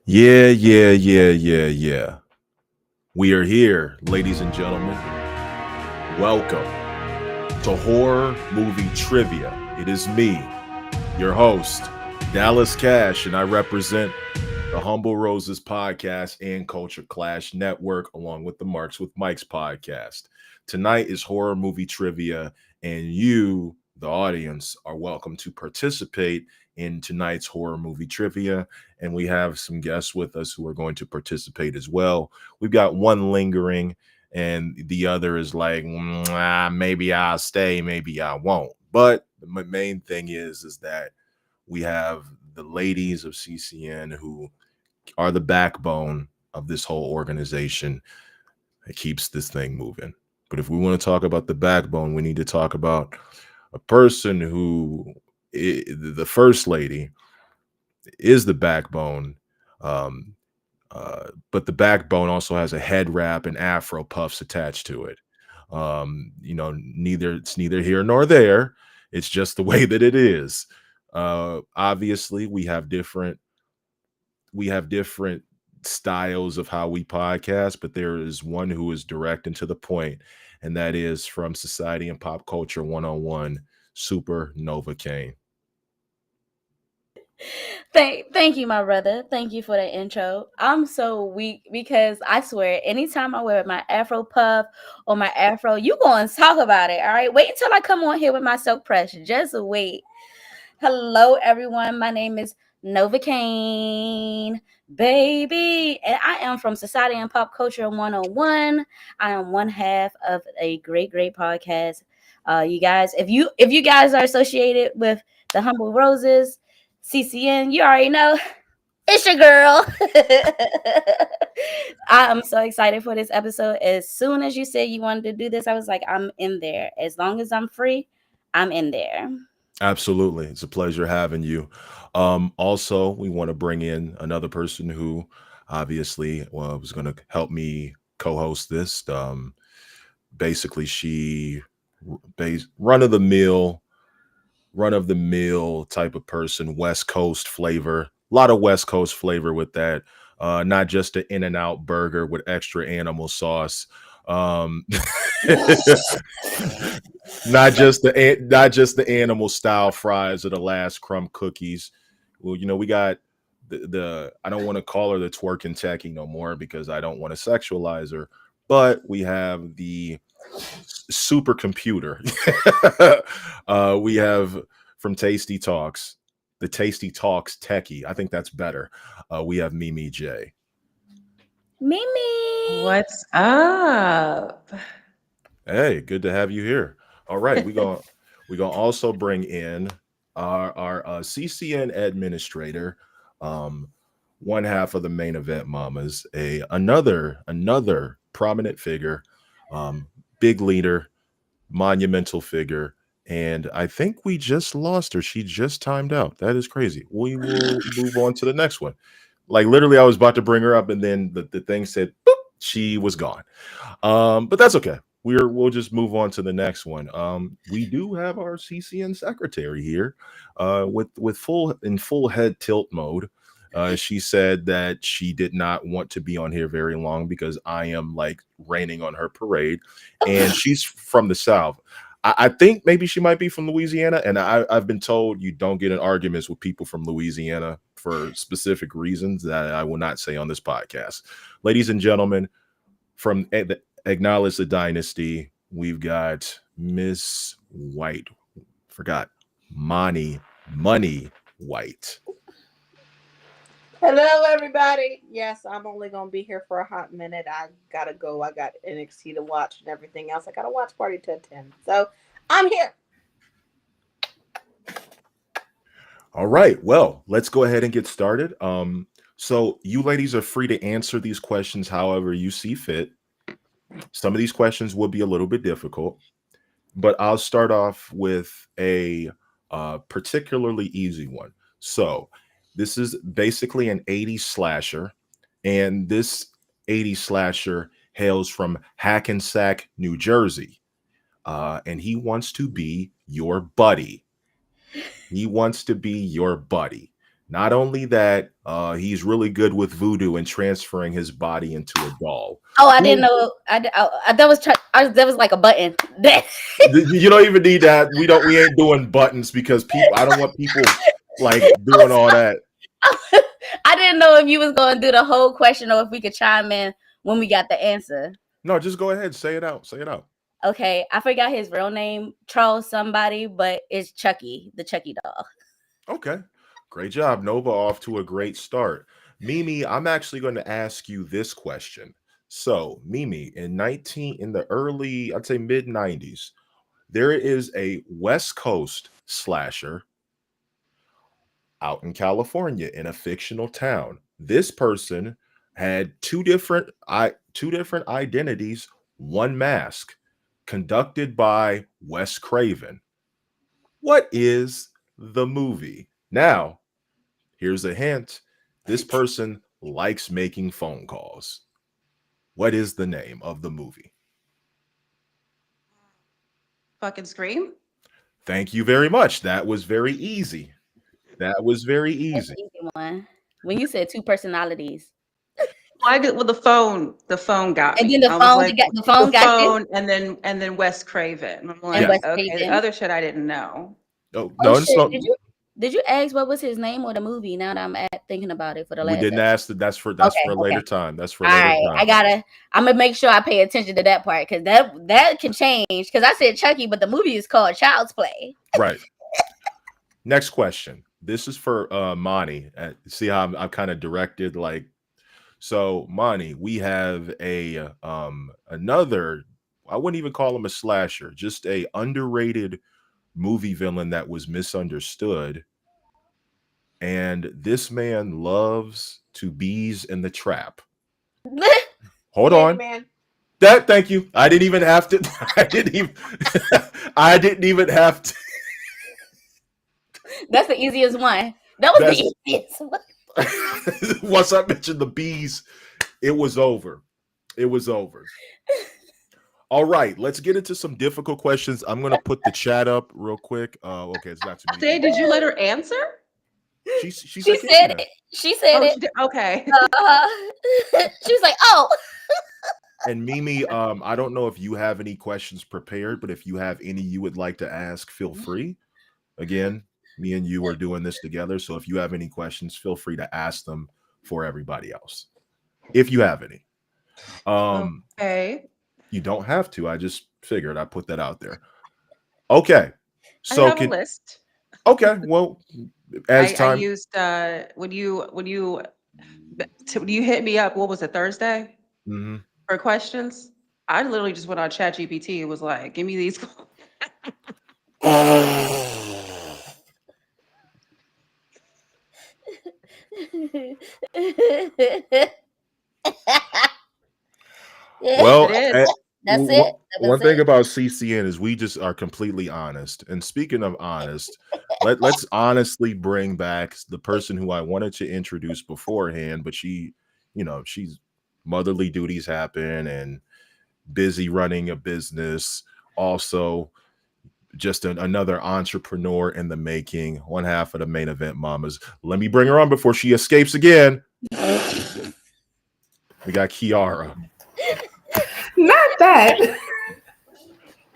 Yeah. We are here, ladies and gentlemen. Welcome to Horror Movie Trivia. It is me, your host, Dallas Cash, and I represent the Humble Roses podcast and Culture Clash Network, along with the Marks with Mike's podcast. Tonight is Horror Movie Trivia, and you, the audience, are welcome to participate in tonight's Horror Movie Trivia. And we have some guests with us who are going to participate as well. We've got one lingering, and the other is like, maybe I'll stay, maybe I won't. But the main thing is that we have the ladies of CCN who are the backbone of this whole organization that keeps this thing moving. But if we want to talk about the backbone, we need to talk about a person who the first lady is the backbone. Um, but the backbone also has a head wrap and afro puffs attached to it. It's neither here nor there. It's just the way that it is. Obviously, we have different styles of how we podcast, but there is one who is direct and to the point, and that is from Society and Pop Culture 101, Super Nova Kane. Thank you, my brother. Thank you for the intro. I'm so weak because I swear, anytime I wear my Afro puff or my Afro, you go and talk about it. All right. Wait until I come on here with my silk press. Just wait. Hello, everyone. My name is Nova Kane, baby. And I am from Society and Pop Culture 101. I am one half of a great podcast. You guys, if you guys are associated with the Humble Roses, CCN, you already know it's your girl. I am so excited for this episode. As soon as you said you wanted to do this, I was like, I'm in there. As long as I'm free, I'm in there. Absolutely. It's a pleasure having you. Also, we want to bring in another person who obviously was going to help me co-host this. Basically, she run of the mill type of person, West Coast flavor. A lot of West Coast flavor with that. Not just an In-N-Out burger with extra animal sauce. Um, not just the animal style fries or the last crumb cookies. Well, we got the I don't want to call her the twerking techie no more because I don't want to sexualize her, but we have the supercomputer. We have from Tasty Talks, the Tasty Talks techie. I think that's better. We have Mimi J. Mimi. What's up? Hey, good to have you here. All right, we're gonna also bring in our CCN administrator, um, one half of the main event mamas, another prominent figure, big leader, monumental figure, and I think we just lost her. She just timed out. That is crazy. We will move on to the next one. Like literally, I was about to bring her up, and then the thing said, boop, she was gone. But that's okay. We'll just move on to the next one. We do have our CCN secretary here, with full head tilt mode. She said that she did not want to be on here very long because I am like raining on her parade, and she's from the South. I think maybe she might be from Louisiana, and I've been told you don't get in arguments with people from Louisiana for specific reasons that I will not say on this podcast. Ladies and gentlemen, from Acknowledge the Dynasty, we've got Miss White. Forgot Money White. Hello, everybody. Yes, I'm only going to be here for a hot minute. I got to go. I got NXT to watch and everything else. I got a watch party to attend. So I'm here. All right. Well, let's go ahead and get started. So you ladies are free to answer these questions however you see fit. Some of these questions will be a little bit difficult, but I'll start off with a particularly easy one. So this is basically an 80s slasher, and this 80s slasher hails from Hackensack, New Jersey, and he wants to be your buddy. He wants to be your buddy. Not only that, he's really good with voodoo and transferring his body into a doll. Oh, I didn't Who know. That was that was like a button. you don't even need that. We ain't doing buttons because people. I don't want people like doing all that. I didn't know if you was going to do the whole question or if we could chime in when we got the answer. No, just go ahead. Say it out. Say it out. Okay, I forgot his real name, Charles somebody, but it's Chucky, the Chucky doll. Okay. Great job. Nova off to a great start. Mimi, I'm actually going to ask you this question. So, Mimi, in the early, I'd say mid 90s, there is a West Coast slasher out in California in a fictional town. This person had two different identities, one mask, conducted by Wes Craven. What is the movie? Now, here's a hint. This person likes making phone calls. What is the name of the movie? Fucking Scream. Thank you very much. That was very easy. That was very That's easy. an easy one. When you said two personalities, Well, the phone got and then me. I was like, the phone the got you, phone, and then Wes Craven. I'm and like, Wes Yes. okay, the Craven. other shit I didn't know. Oh, Oh no, it's shit! not. Did you ask what was his name or the movie? Now that I'm thinking about it for the We last didn't episode. ask that. That's for Okay, a later okay. time. That's for a All later right, time. I'm gonna make sure I pay attention to that part because that can change. Because I said Chucky, but the movie is called Child's Play. Right. Next question. This is for Monty. See how I'm kind of directed like so Monty, we have a another I wouldn't even call him a slasher, just a underrated movie villain that was misunderstood. And this man loves to bees in the trap. Hold on. Candyman. That thank you. I didn't even have to I didn't even I didn't even have to That's the easiest one. That was that's the easiest one. once I mentioned the bees, it was over. It was over. All right, let's get into some difficult questions. I'm gonna put the chat up real quick. Okay, it's not too many Say, people. did you let her answer? She She said said Candyman. it. She said Oh, it. she did. Okay. She was like, "Oh, And Mimi, I don't know if you have any questions prepared, but if you have any you would like to ask, feel free. Again, me and you are doing this together, so if you have any questions, feel free to ask them for everybody else. If you have any. Okay. You don't have to. I just figured I put that out there. Okay. I So have a can list. okay, well, as I time used when you hit me up, what was it, Thursday? Mhm. For questions? I literally just went on ChatGPT and was like, give me these. Well, It is. that's it. That one was thing it." about CCN is we just are completely honest. And speaking of honest, let's honestly bring back the person who I wanted to introduce beforehand, but she's motherly duties happen and busy running a business. Also, just another entrepreneur in the making, one half of the main event mamas. Let me bring her on before she escapes again. We got Kiara. Not that.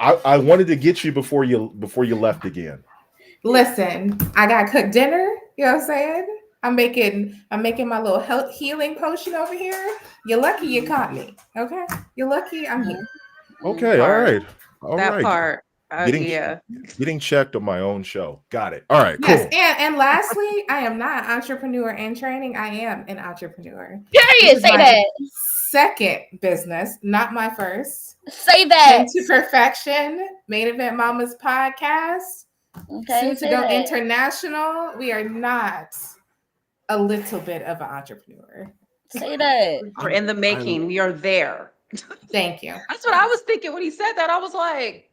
I wanted to get you before you left again. Listen, I got cooked dinner. You know what I'm saying? I'm making my little health healing potion over here. You're lucky you caught me. Okay? You're lucky I'm here. Okay, all Part. right. All That right. part. Getting Yeah. getting checked on my own show. Got it. All right, Yes, cool. and lastly, I am not an entrepreneur in training. I am an entrepreneur. This Period. is Say my that. second business, not my first. Say that. Into Perfection, Main Event Mamas podcast. Okay. Soon to Say go that. international. We are not a little bit of an entrepreneur. Say that. We're in the making. We are there. Thank you. That's what I was thinking when he said that. I was like,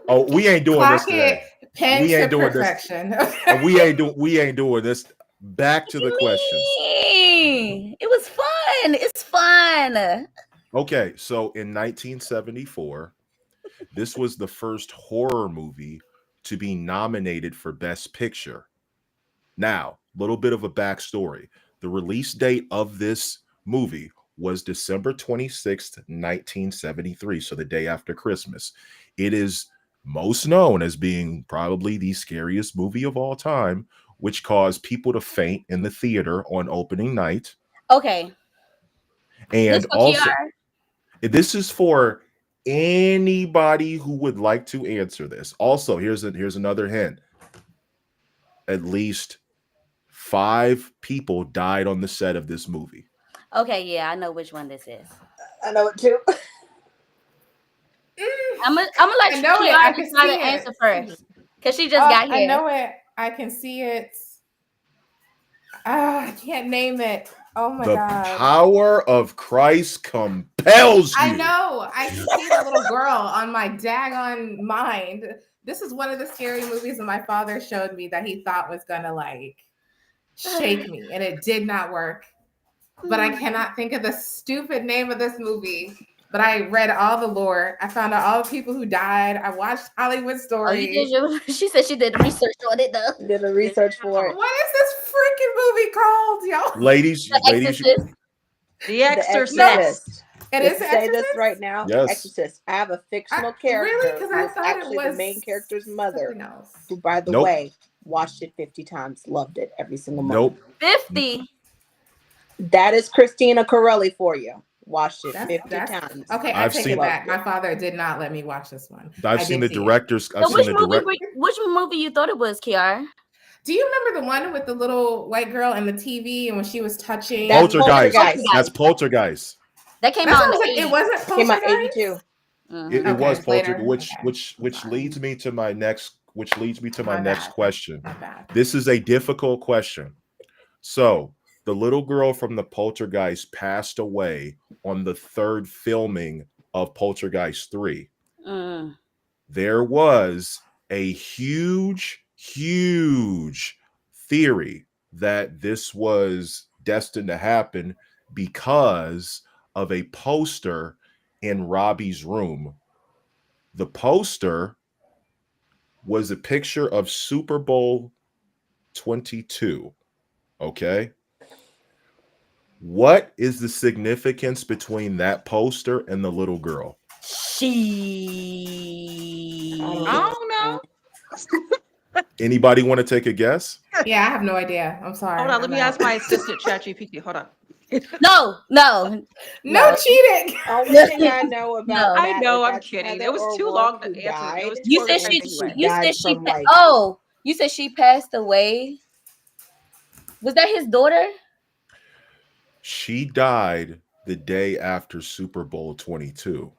Oh, we ain't doing this Clock today. it, pen We to ain't doing this. perfection. We ain't doing this. Back to the questions. It was fun. It's fun. Okay, so in 1974, this was the first horror movie to be nominated for Best Picture. Now, little bit of a backstory. The release date of this movie was December 26th, 1973, so the day after Christmas. It is most known as being probably the scariest movie of all time, which caused people to faint in the theater on opening night. Okay. This And for also, Kiara. this is for anybody who would like to answer this. Also, here's another hint. At least 5 people died on the set of this movie. Okay, yeah, I know which one this is. I know it too. I'm gonna let I know it. I Kiara can decide see to it. answer first. Because she just got I here. know it. I can see it. I can't name it. Oh my The god. power of Christ compels you. I know. I can see the little girl on my daggone mind. This is one of the scary movies that my father showed me that he thought was gonna like shake me, and it did not work. But I cannot think of the stupid name of this movie. But I read all the lore. I found out all the people who died. I watched Hollywood Oh, Stories. she said she did the research on it though. Did a research for it. What is this freaking movie called, y'all? Ladies, The ladies, Exorcist. The The Exorcist. Exorcist. It Let's is The say this Exorcist? right now. Yes. Exorcist. I have a fictional Really? character Because who I is thought it actually was the main character's mother, something else. who, by the Nope. way, watched it 50 times, loved it every single month. nope. 50. That is Christina Corelli for you. Watched it That's 50 times. okay. I I've take seen- it back. My father did not let me watch this one. I've I seen did the see it. directors. I've So seen which the movie direct. which movie you thought it was, Kiara? Do you remember the one with the little white girl and the TV, and when she was touching? That's Poltergeist. Poltergeist. That's Poltergeist. That came That's out what I in was the like. 80s. It wasn't Came out Poltergeist. 82. Mhm. It Okay, was it's later. Poltergeist, Okay. which Sorry. leads me to my next My next bad. question. My bad. This is a difficult question. So the little girl from the Poltergeist passed away on the 3rd filming of Poltergeist 3. Mm. There was a huge theory that this was destined to happen because of a poster in Robbie's room. The poster was a picture of Super Bowl 22. Okay. What is the significance between that poster and the little girl? She. I don't know. Anybody want to take a guess? Yeah, I have no idea. I'm sorry. Hold on, let I'm me out. ask my assistant ChatGPT. Hold on. No. No No. cheating. Only thing I know about No. I that know, is I'm that's kidding. Heather It was too O'Rourke long to who answer. It died. was You too said overtime she. anyway. You Died said she. from, like- Oh, you said she passed away. Was that his daughter? She died the day after Super Bowl 22.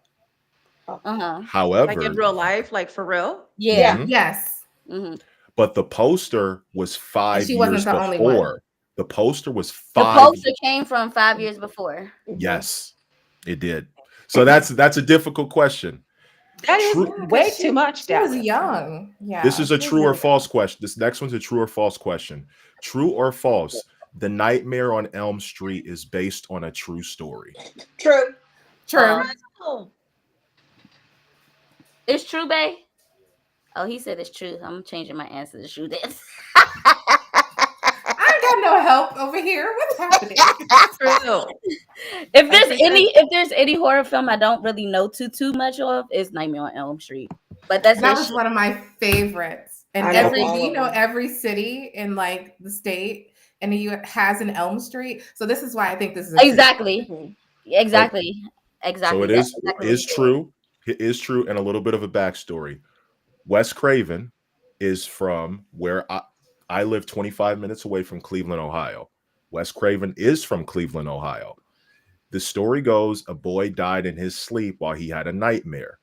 Uh-huh. However, Like in real life, like for real. Yeah. Mhm. Yes. Mm-hmm. But the poster was 5 she years wasn't the only one. before. The poster was The 5. poster came from 5 years before. Yes, it did. So that's a difficult question. That is True. Yeah, 'cause way she- too much. She was Dallas. young. Yeah. This is a she was true or really false question. This next one's a true or false question. True or false? The Nightmare on Elm Street is based on a true story. True. True. Oh, It's true, babe. Oh, he said it's true. I'm changing my answer to true. Then. I ain't got no help over here. What's happening? true. If there's think if there's any horror film I don't really know too much of, it's Nightmare on Elm Street. But that's That it. was one of my favorites. And I know every all of them. every city in like the state and the U has an Elm Street. So this is why I think this is a true Exactly. Mhm. Exactly. Exactly. So it That's is exactly is what he true. It is true, and a little bit of a backstory. Wes Craven is from where I live 25 minutes away from Cleveland, Ohio. Wes Craven is from Cleveland, Ohio. The story goes a boy died in his sleep while he had a nightmare.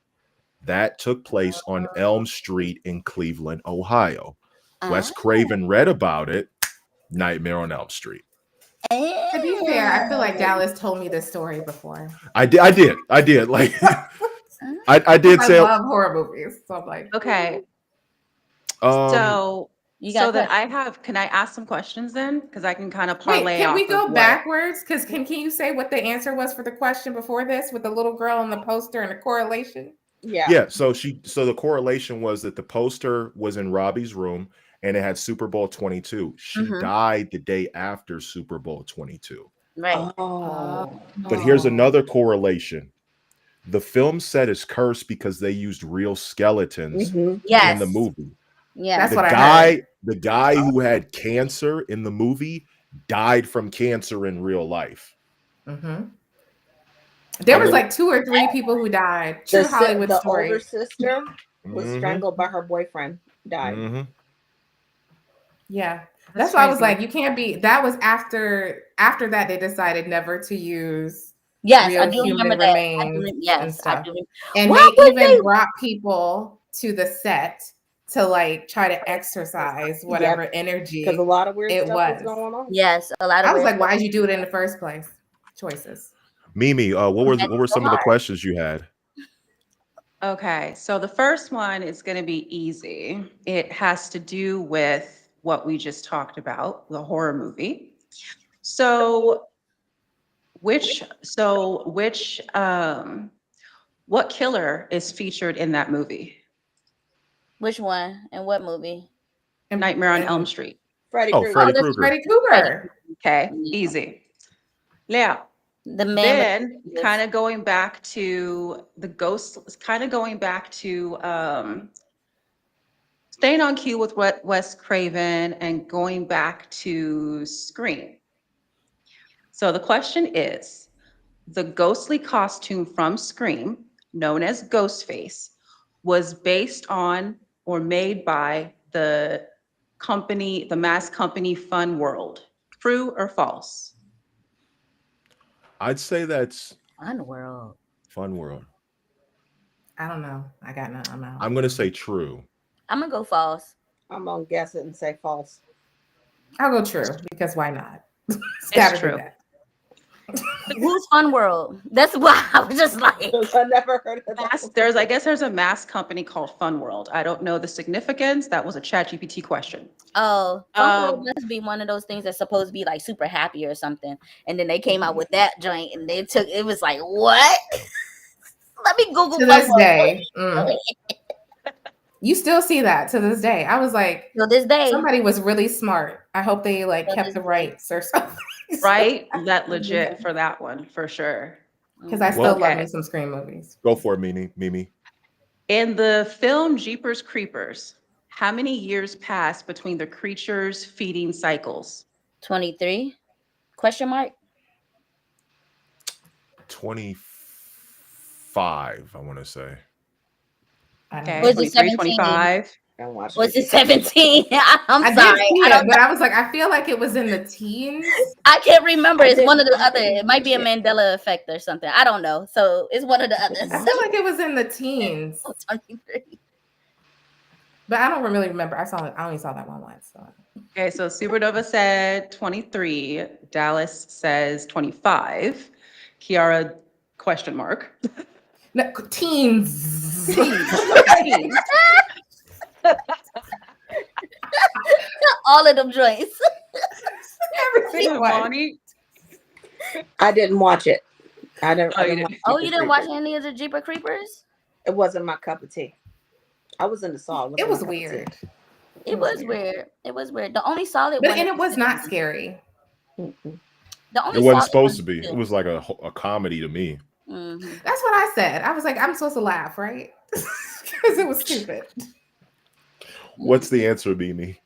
That took place on Elm Street in Cleveland, Ohio. said. Wes Craven read about it, Nightmare on Elm Street. To be fair, I feel like Dallas told me this story before. I did. Like I did I say love horror movies. So I'm like, Okay. um So You got then questions? can I ask some questions then? Because I can kind of wait, parlay can we off go of what- backwards? Because can you say what the answer was for the question before this with the little girl and the poster and the correlation? Yeah. yeah, so the correlation was that the poster was in Robbie's room and it had Super Bowl 22. She Mhm. died the day after Super Bowl 22. Right. Oh. But here's another correlation. The film set is cursed because they used real skeletons Mhm. in the Yes. movie. Yeah. That's The what I guy, heard. the guy who had cancer in the movie died from cancer in real life. Hmm. There And was the like 2 or 3 people who died. The True Hollywood the older story. sister was Mhm, strangled by her boyfriend. Died. mhm. Yeah. That's That's why I was crazy. like, you can't be. That was after that they decided never to use Yes, I real do remember human that. remains and Yes, I stuff. do. And Why they would even brought people to the set to like try to exercise whatever Yep. Because a energy lot of weird it stuff was was. going on. Yes, a lot of I was weird like, stuff. why'd you do it in the first place? Choices. Mimi, what And were so some of the hard. questions you had? Okay, so the first one is going to be easy. It has to do with what we just talked about, the horror movie. So, which what killer is featured in that movie? Which one and what movie? And, Nightmare on Elm and Street. Freddy Oh, Krueger. Oh, Freddy that's Krueger. Freddy Freddy. Krueger. Okay, Yeah. easy. Now, The man with then kind of going back to the ghost, kind of going back to staying on cue with what Wes Craven and going back to Scream. So the question is, the ghostly costume from Scream, known as Ghostface, was based on or made by the company, the mask company Fun World. True or false? I'd say that's Fun World. Fun World. I don't know. I got none. I'm out. I'm gonna say true. I'm gonna go false. I'm gonna guess it and say false. I'll go true because why not? It's It's gotta true. do that. Who's Fun World? That's why I was just like, I never heard of that. I guess there's a mask company called Fun World. I don't know the significance. That was a ChatGPT question. oh, Fun World Um, must be one of those things that's supposed to be like super happy or something. And then they came out with that joint and they took it was like, what? Let me Google To Fun this World. day. You still see that to this day. I was like, Till this day. somebody was really smart. I hope they like Till kept this the day. rights or something. right? That legit for that one, for sure. Because I Mhm. still love Okay. me some Scream movies. Go for it, Mimi. In the film Jeepers Creepers, how many years passed between the creatures' feeding cycles? 23? Question mark? 25, I want to say. I don't Okay, know. Was it 23, 17? 25. Don't watch Was it. it 17? I'm I sorry. did see I it, don't but I was like, I feel like it was in the teens. I can't remember. I It's one of the didn't other. It might be a watch it. Mandela effect or something. I don't know. So it's one of the I others. feel like it was in the teens, 23. but I don't really remember. I only saw that one once. So. Okay, so Supernova said 23. Dallas says 25. Kiara, question mark. No, teens. Teens. All of them joints. Every single one. Bonnie? I didn't watch it. I Oh, you didn't didn't. watch Oh, Jeepers you didn't watch Creepers. any of the Jeeper Creepers? It wasn't my cup of tea. I was into Saw. It wasn't was my cup of tea. weird. It was weird. It was weird. The only solid But one. and it was not scary. Mm-mm. The only It wasn't solid supposed one to be. is It was like a comedy to me. Mhm. That's what I said. I was like, I'm supposed to laugh, right? Because it was stupid. What's the answer, Mimi?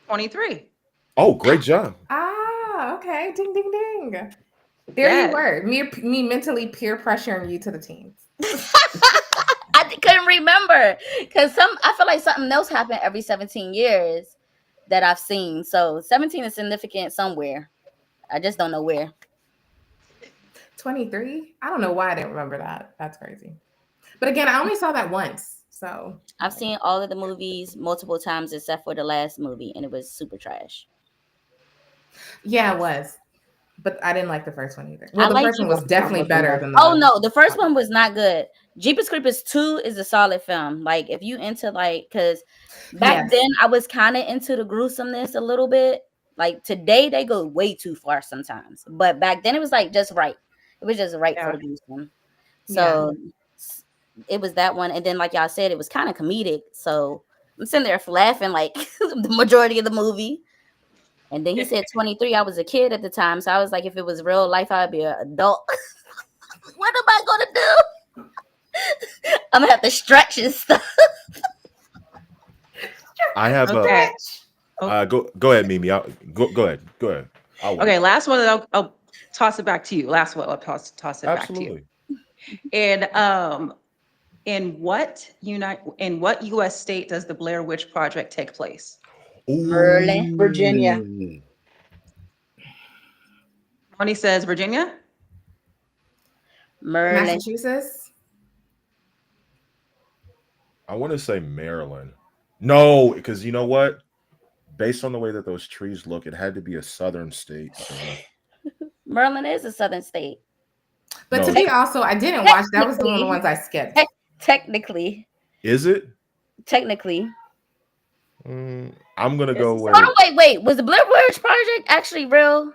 23. Oh, great job. Ah, okay. Ding, ding, ding. There Yes. you were. Me mentally peer pressuring you to the teens. couldn't remember because I feel like something else happened every 17 years that I've seen. So 17 is significant somewhere. I just don't know where. 23? I don't know why I didn't remember that. That's crazy. But again, I only saw that once. So I've seen all of the movies multiple times except for the last movie, and it was super trash. yeah, it was. But I didn't like the first one either. Well, I the like first one Jeepers was definitely Creepers. better than the Oh no, the first one was not good. Jeepers Creepers 2 is a solid film. Like if you into like, because back Yes. then I was kind of into the gruesomeness a little bit. Like today they go way too far sometimes, but back then it was like just right. It was just right for Yeah. the gruesome. So it was that one, and then like y'all said, it was kind of comedic. So I'm sitting there laughing like the majority of the movie. And then he said 23. I was a kid at the time, so I was like, if it was real life, I'd be an adult. What am I gonna do? I'm gonna have to stretch and stuff. I have Okay. go ahead, Mimi. Go ahead. I'll wait. Okay, last one, and I'll toss it back to you. Last one, I'll toss it back to you. Absolutely. In what U.S. state does the Blair Witch Project take place? Early. Virginia. Tony says Virginia. Merlin. Massachusetts. I want to say Maryland. No, because you know what? Based on the way that those trees look, it had to be a southern state. So. Merlin is a southern state. But No. to me also, I didn't watch. That was one of the ones I skipped. Technically. Is it? Technically. I'm gonna go with. Oh, wait. Was the Blair Witch Project actually real?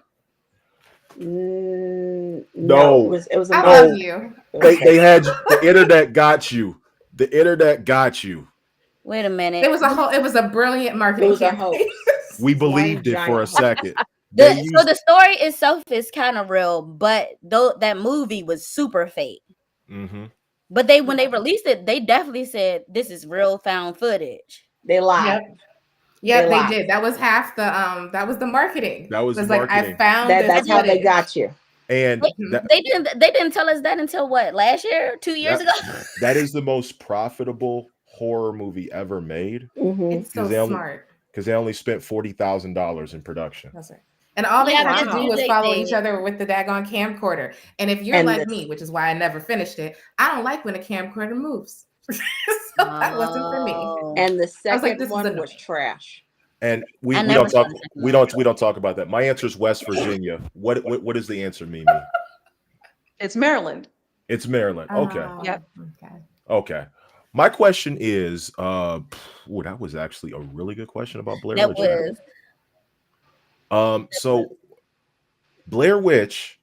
No, No. it was a I No. love you. They had the internet got you. The internet got you. Wait a minute. It was a brilliant It marketing was a campaign. hoax. We believed it for a giant second. So They used, the story itself is kind of real, but though that movie was super fake. Mhm. But when they released it, they definitely said this is real found footage. They lied. Yep, They they lied. did. That was half the that was the marketing. That was It was the like I marketing. found That's how they footage. got you. And that, They didn't tell us that until what, last year, 2 years ago? that is the most profitable horror movie ever made Mhm. It's so Because they only- smart. because they only spent $40,000 in production. That's right. And all they Yeah, had to wow. do was they follow did. each other with the daggone camcorder. And if you're And like this- me, which is why I never finished it, I don't like when a camcorder moves. So that wasn't for me. Oh. And the I was like, second this is one annoying. was trash. And we I don't never saw talk the second we one. don't talk about that. My answer is West Virginia. What is the answer, Mimi? It's Maryland. It's Maryland. Okay. Yep. Okay. Okay. My question is, that was actually a really good question about Blair That Witch. was So Blair Witch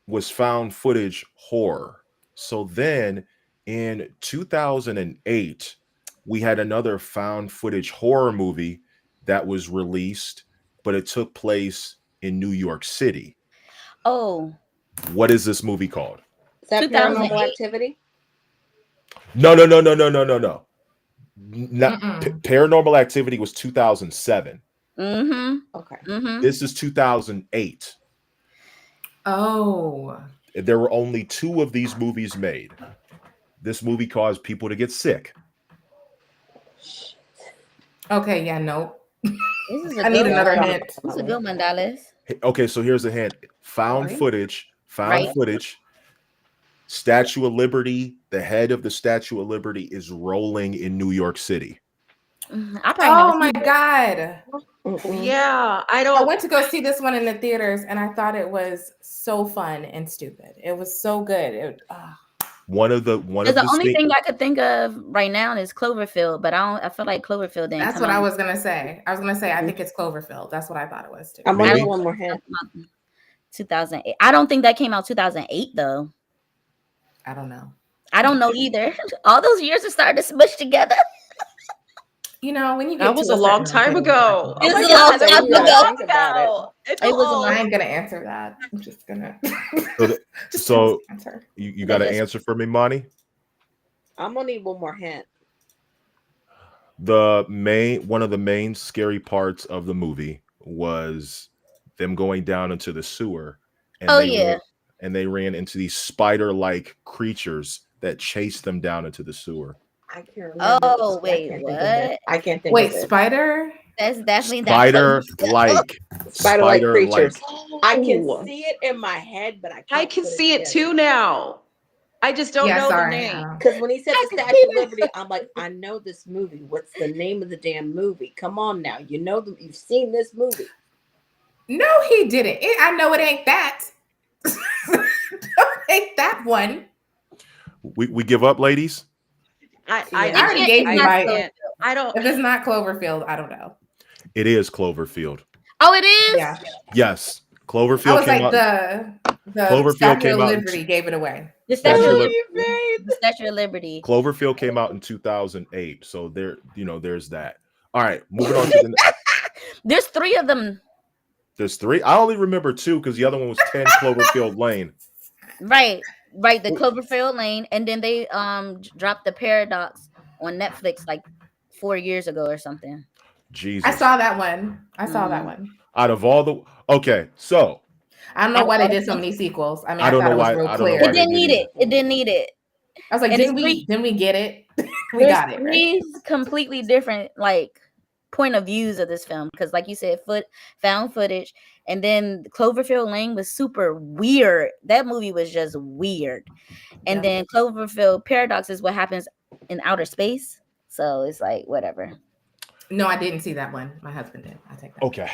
was found footage horror. So then in 2008, we had another found footage horror movie that was released, but it took place in New York City. oh What is this movie called? Is that 2008? Paranormal Activity? No. Not Mm-mm. Paranormal Activity was 2007. mm-hmm. Okay. Mm-hmm. This is 2008. Oh. There were only 2 of these movies made. This movie caused people to get sick. Okay, yeah, nope. This is a I need good another one. hint. This is a good one, Dallas. Okay, so here's a hint. Found Sorry? footage. Right. Statue of Liberty. The head of the Statue of Liberty is rolling in New York City. I probably Oh never my seen God. Mm-mm. Yeah, I I don't. went to go see this one in the theaters and I thought it was so fun and stupid. It was so good. One of the Because the only thing I could think of right now is Cloverfield, but I feel like Cloverfield didn't That's come what I out. was gonna say. I think it's Cloverfield. That's what I thought it was too. I'm gonna Maybe. need one more hint. 2008. I don't think that came out 2008 though. I don't know. I don't know either. All those years are starting to smush together. You know, when you get That was to a long certain time thing, ago. It was my a God, long that time was ago. Think about It's It was a old. I ain't gonna answer that. I'm just gonna So answer. you got an answer for me, Monty? I'm gonna need one more hint. One of the main scary parts of the movie was them going down into the sewer, and Oh, they yeah. ran into these spider-like creatures that chased them down into the sewer. I can't remember. Oh, I wait, can't think of it. what? I can't think Wait, of it. spider? That's definitely not Spider-like, Spider-like creatures. I can Oh, see it in my head, but I can't. I can see it too now. I just don't know the name. Because when he said I the can Statue see of that. Liberty, I'm like, I know this movie. What's the name of the damn movie? Come on now, you know them. You've seen this movie. No, he didn't. I know it ain't that. Ain't that one. We give up, ladies. I already gave you not my. Cloverfield. I don't. If it's not Cloverfield, I don't know. It is Cloverfield. Oh, it is? Yeah. Yes. I Cloverfield was came like out. the Cloverfield Statue came of out. Liberty gave it away. The Statue Statue of of Lib- Liberty. The Statue of Liberty. Cloverfield came out in 2008. So there's that. All right, moving on to the. There's 3 of them. There's 3. I only remember 2 because the other one was 10 Cloverfield Lane. Right. The Cloverfield Lane, and then they dropped the Paradox on Netflix like 4 years ago or something. Jesus. I saw that one. Out of all the okay, so I don't know why they did so many sequels. I mean, I don't thought know it was why- real I don't know clear. why It they didn't need either. it. It didn't need it. I was like, And didn't we get it? We There's got it, right? 3 completely different like point of views of this film, because like you said, found footage, and then Cloverfield Lane was super weird. That movie was just weird. And then Cloverfield Paradox is what happens in outer space. So it's like whatever. No, I didn't see that one. My husband did. I take that. Okay.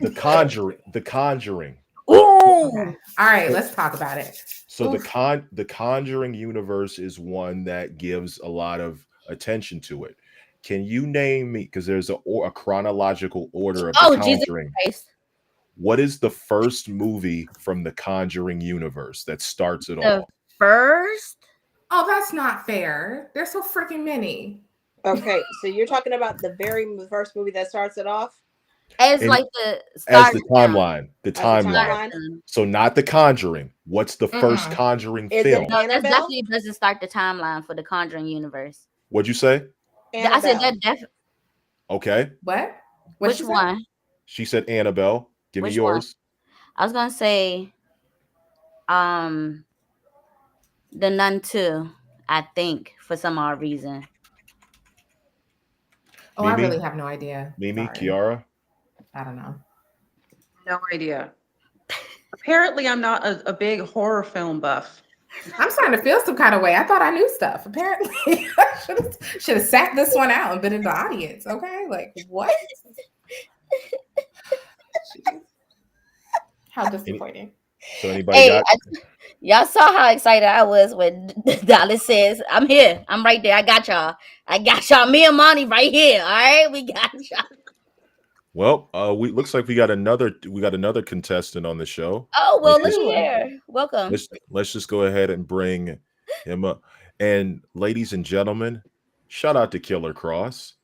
The Conjuring. Ooh. Okay. All right, let's talk about it. So Oof. the Conjuring universe is one that gives a lot of attention to it. Can you name me, because there's a chronological order of the Jesus Conjuring. Christ. What is the first movie from the Conjuring universe that starts it The all? first? Oh, that's not fair. There's so freaking many. Okay, so you're talking about the very first movie that starts it off? As And- like the As start the to film. timeline. The As the timeline. timeline? So not the Conjuring. What's the first Mm-mm. Conjuring Is it film? No, that Annabelle? definitely doesn't start the timeline for the Conjuring universe. What'd you say? I said Annabelle. that Okay. What? which one? She said Annabelle. Give Which me yours. I was gonna say The Nun 2, I think, for some odd reason. Oh, I Mimi? really have no idea. Mimi, Sorry. Kiara. I don't know. No idea. Apparently, I'm not a big horror film buff. I'm starting to feel some kind of way. I thought I knew stuff. Apparently, I should have sat this one out and been in the audience. Okay, like what? Jeez. How disappointing. So anybody Hey, got y'all saw how excited I was when Dallas says, I'm here. I'm right there. I got y'all. Me and Monty right here. All right. We got y'all. well, we looks like we got another contestant on the show. Oh, well, Let's look just- here. Welcome. Let's just go ahead and bring him up. And ladies and gentlemen, shout out to Killer Cross,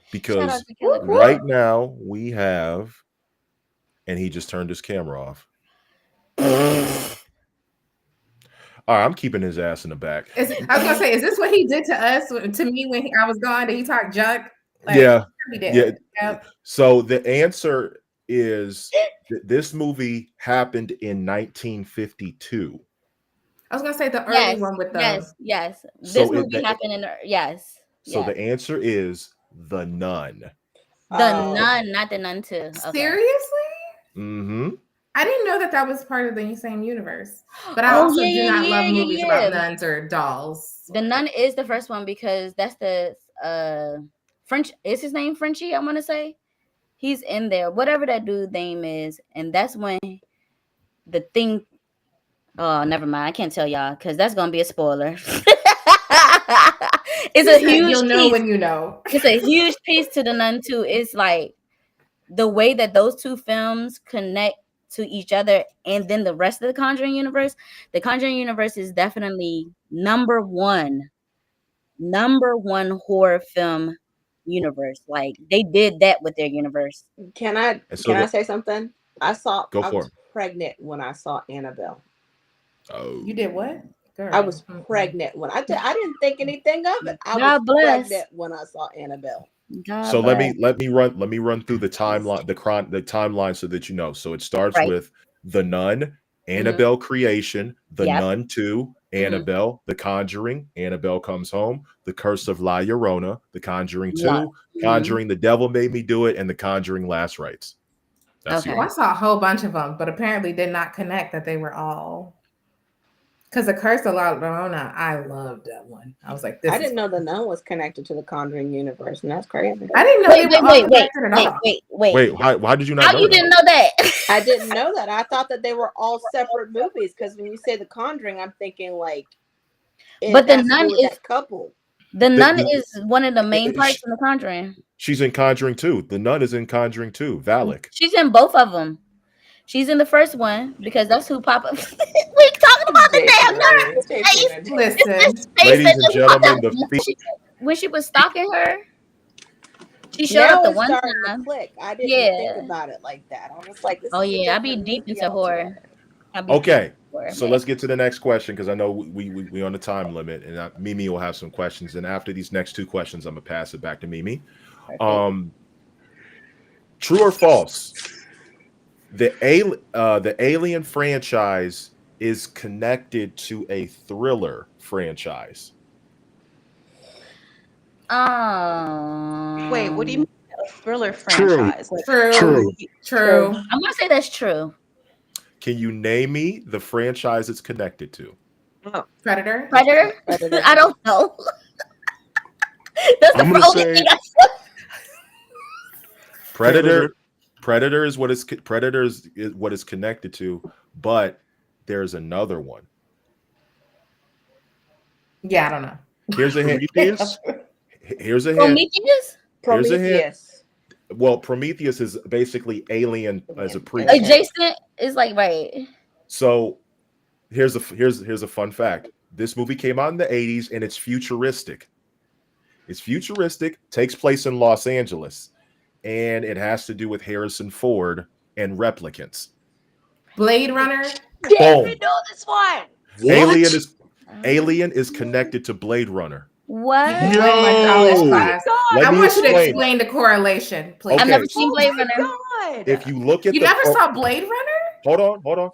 Shout because out to Killer Cross. right now we have, and he just turned his camera off. All right, I'm keeping his ass in the back. I was gonna say, is this what he did to us, to me when I was gone? Did he talk junk? Like, Yeah. he did. Yeah. Yep. So the answer is this movie happened in 1952. I was gonna say the early one with the Yes. This So movie happened in yes. So yes. the answer is The Nun. The Oh. Nun, not the Nun 2. Okay. Seriously? Mm-hmm. I didn't know that was part of the same universe. But I Oh, also yeah, do not yeah, love yeah, movies yeah. about nuns or dolls. The Nun is the first one because that's the French. Is his name Frenchie? I want to say he's in there. Whatever that dude's name is, and that's when the thing. Oh, never mind. I can't tell y'all because that's gonna be a spoiler. It's a huge. You'll know piece. when you know. It's a huge piece to the Nun 2. It's like the way that those two films connect to each other, and then the rest of the Conjuring universe. The Conjuring universe is definitely number one horror film universe. Like they did that with their universe. Can I And so can I say something? I Go for was it. pregnant when I saw Annabelle. Oh, You did what? Girl. I was Mm-mm. pregnant when I didn't think anything of it. I God was bless. pregnant when I saw Annabelle. God So bless. let me run through the timeline, the timeline, so that you know. So it starts Right. with The Nun, Annabelle Creation, The Yep. Nun 2, Annabelle, The Conjuring, Annabelle Comes Home, The Curse of La Llorona, The Conjuring 2, Yeah. Conjuring The Devil Made Me Do It, and The Conjuring Last Rites. That's Okay. Well, I saw a whole bunch of them, but apparently did not connect that they were all. Because the Curse of La Llorona, I loved that one. I was like, this I is didn't know the fun. Nun was connected to the Conjuring universe, and that's crazy. I didn't know Wait, they were all connected at all. Wait, why did you not How know you that? didn't know that? I didn't know that. I thought that they were all separate movies because when you say the Conjuring, I'm thinking like. It But The has to do Nun with is- that couple. The Nun the- is one of the main it- parts sh- in the Conjuring. She's in Conjuring 2. The Nun is in Conjuring 2. Valak. She's in both of them. She's in the first one because that's who Papa. We talking about the Jason damn nurse. and Jason and Listen, This face Ladies that and just popped gentlemen, out the when she was stalking her. She showed up now the it's one starting to time. click. I didn't think Yeah. about it like that. I was like, this Oh is a yeah, I be different deep movie into horror. altogether. I be deep Okay, into horror, so man. let's get to the next question because I know we on the time limit, and Mimi will have some questions. And after these next two questions, I'm gonna pass it back to Mimi. Perfect. Um, true or false? The Alien franchise is connected to a thriller franchise. Wait, what do you mean a thriller True. franchise? Like, true, True. true. I'm gonna say that's true. Can you name me the franchise it's connected to? oh, Predator. Predator? Predator. I don't know. That's the I'm gonna only say thing I Predator. Predator is what is what it's connected to, but there's another one. Yeah, I don't know. Here's a hint. Prometheus. Here's a hint. Prometheus? Here's a hint. Prometheus. Well, Prometheus is basically Alien as a Okay. prequel. Adjacent is like right. So here's a fun fact. This movie came out in the 80s and it's futuristic. It's futuristic, takes place in Los Angeles, and it has to do with Harrison Ford and replicants. Blade Runner. damn, Boom. we know this one. What? Alien is connected to Blade Runner. What? You can blame my college Yo. class. Let I me want you to explain. explain the correlation, please. I've Okay. never seen Oh Blade my Runner. God. If you look at You never saw Blade Runner? hold on.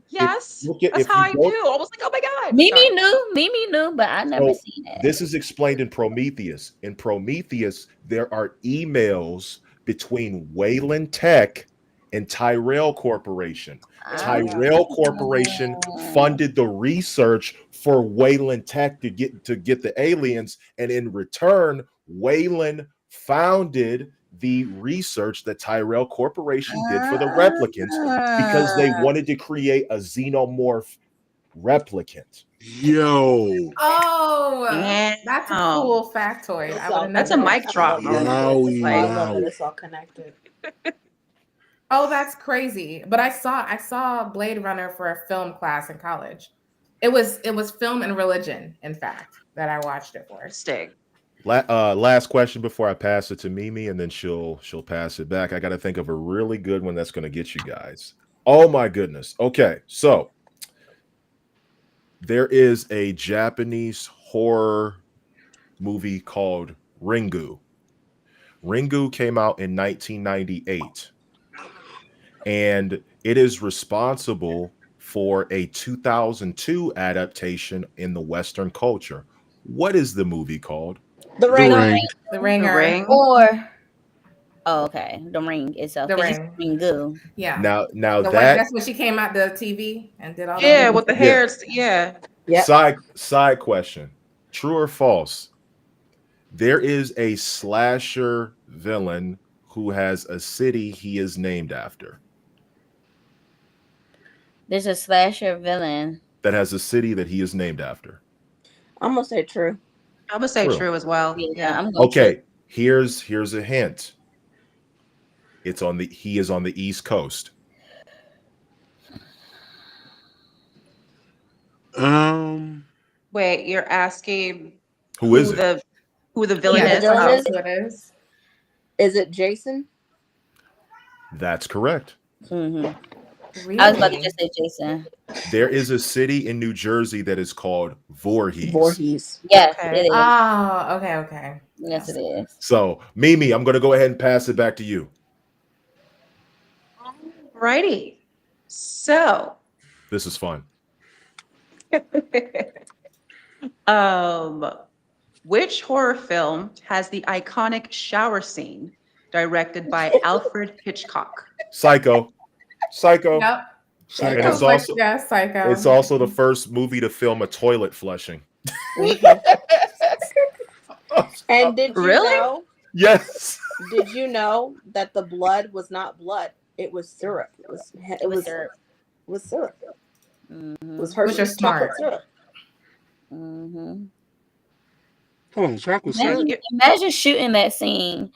Yes, Look at, that's if how you I go, knew. I was like, oh my God. Mimi Sorry. knew, but I never So, seen it. this is explained in Prometheus. In Prometheus, there are emails between Wayland Tech and Tyrell Corporation. Tyrell Corporation funded the research for Wayland Tech to get the aliens, and in return, Wayland founded the research that Tyrell Corporation did for the replicants because they wanted to create a xenomorph replicant. Yo. Oh, Damn. that's a cool factoid. It's I would all have That's a never. mic drop connected. moment. Wowie, It's I like, love that wow. it's all connected. Oh, that's crazy. But I saw Blade Runner for a film class in college. It was film and religion, in fact, that I watched it for. interesting. Last question before I pass it to Mimi, and then she'll pass it back. I got to think of a really good one that's going to get you guys. Oh my goodness. Okay, so there is a Japanese horror movie called Ringu. Ringu came out in 1998, and it is responsible for a 2002 adaptation in the Western culture. What is the movie called? The The ring. Ring. The The Ringer. Ring. Or okay, the ring itself. The 'Cause it's Ring. Ringu. Yeah. Now The one, that that's when she came out the TV and did all Yeah, that. with the Yeah. hair. Yeah. Yep. side question. True or false? There is a slasher villain who has a city he is named after. There's a slasher villain. That has a city that he is named after. I'm gonna say true. I would say True. true as well. Yeah, Yeah. I'm going Okay, here's a hint. He is on the East Coast. Wait, you're asking Who is it? who the villain Yeah, is? the villain Oh, is- That's who it is. Is it Jason? That's correct. Mhm. Really? I was about to just say Jason. There is a city in New Jersey that is called Voorhees. Voorhees. Yes, Okay. it is. Oh, okay. Yes, it is. So, Mimi, I'm going to go ahead and pass it back to you. righty. So, This is fun. which horror film has the iconic shower scene directed by Alfred Hitchcock? Psycho. Yep. And Psycho. it's also Yeah, Psycho. it's also the first movie to film a toilet flushing. And did you Really? know? Yes. Did you know that the blood was not blood? It was syrup. It was syrup. It was syrup. It Mhm. was Hershey's Which is smart. chocolate syrup. Mhm. Hold on, chocolate syrup. Imagine shooting that scene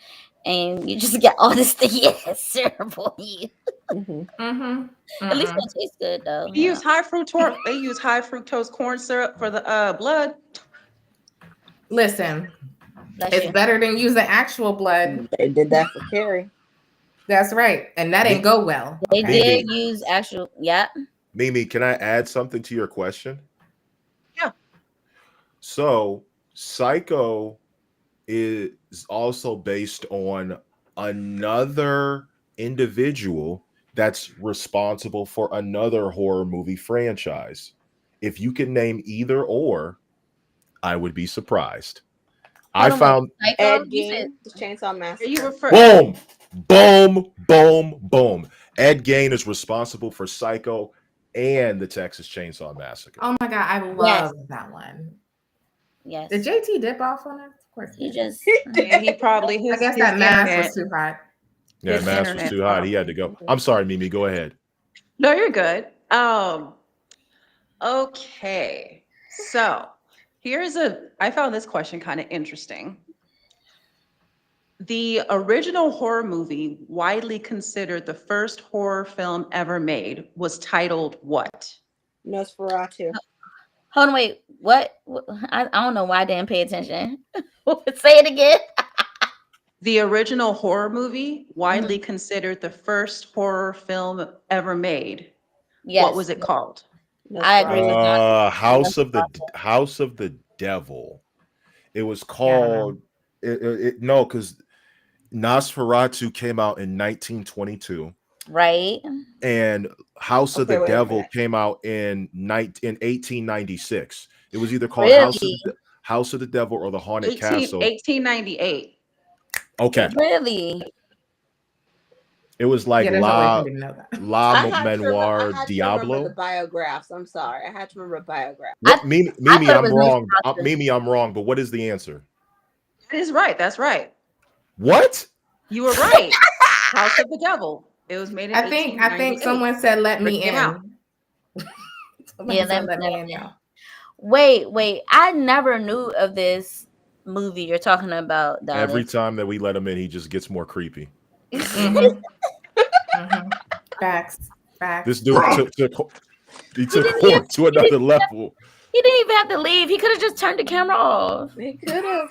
and you just get all this sticky ass syrup on you. Mhm. At least it tastes good though. They use high fructose. They use high fructose corn syrup for the blood. Listen, Bless it's you. better than using actual blood. They did that for Carrie. That's right, and that didn't go well. They Okay? did Maybe. use actual. Yeah. Mimi, can I add something to your question? Yeah. So, Psycho is also based on another individual that's responsible for another horror movie franchise. If you can name either or, I would be surprised. I Hold on, wait. found Psycho. Ed You said Gein, the Chainsaw Are you Massacre. refer? boom, boom, boom, boom. Ed Gein is responsible for Psycho and the Texas Chainsaw Massacre. Oh my god, I Yes. love that one. yes. Did JT dip off on it? Of course He he did. just. Yeah, he probably I his guess his that mask internet. was too hot. Yeah, His mask was internet too hot. He had to go. I'm sorry, Mimi. Go ahead. No, you're good. Okay. So I found this question kind of interesting. The original horror movie, widely considered the first horror film ever made, was titled what? Nosferatu. Hold on, wait. What? I don't know why I didn't pay attention. Say it again. The original horror movie, widely considered the first horror film ever made. Yes. What was it called? I agree with that. House of the Devil. It was called no, because Nosferatu came out in 1922, Right. and House of Okay, the wait a Devil minute. came out in 1896. It was either called House of the Devil or the Haunted Castle. 1898. Okay, Really? it was like Yeah, there's no way he didn't know that. La I had to remember, Manoir I had to remember Diablo. the biographs. I'm sorry. I had to remember biographs. What, Mimi, thought it I'm was wrong. Nosferatu. Mimi, I'm wrong. But what is the answer? That is right. That's right. What? You were right. House of the Devil. It was made in I think 1898. someone said let me Rick came out. in. Somebody Yeah, said let let me me in, y'all. Wait. I never knew of this movie you're talking about, Dallas. Every time that we let him in, he just gets more creepy. Mhm. Mhm. Facts. This dude he took didn't horror to another level. He didn't even have to leave. He could have just turned the camera off. They could have.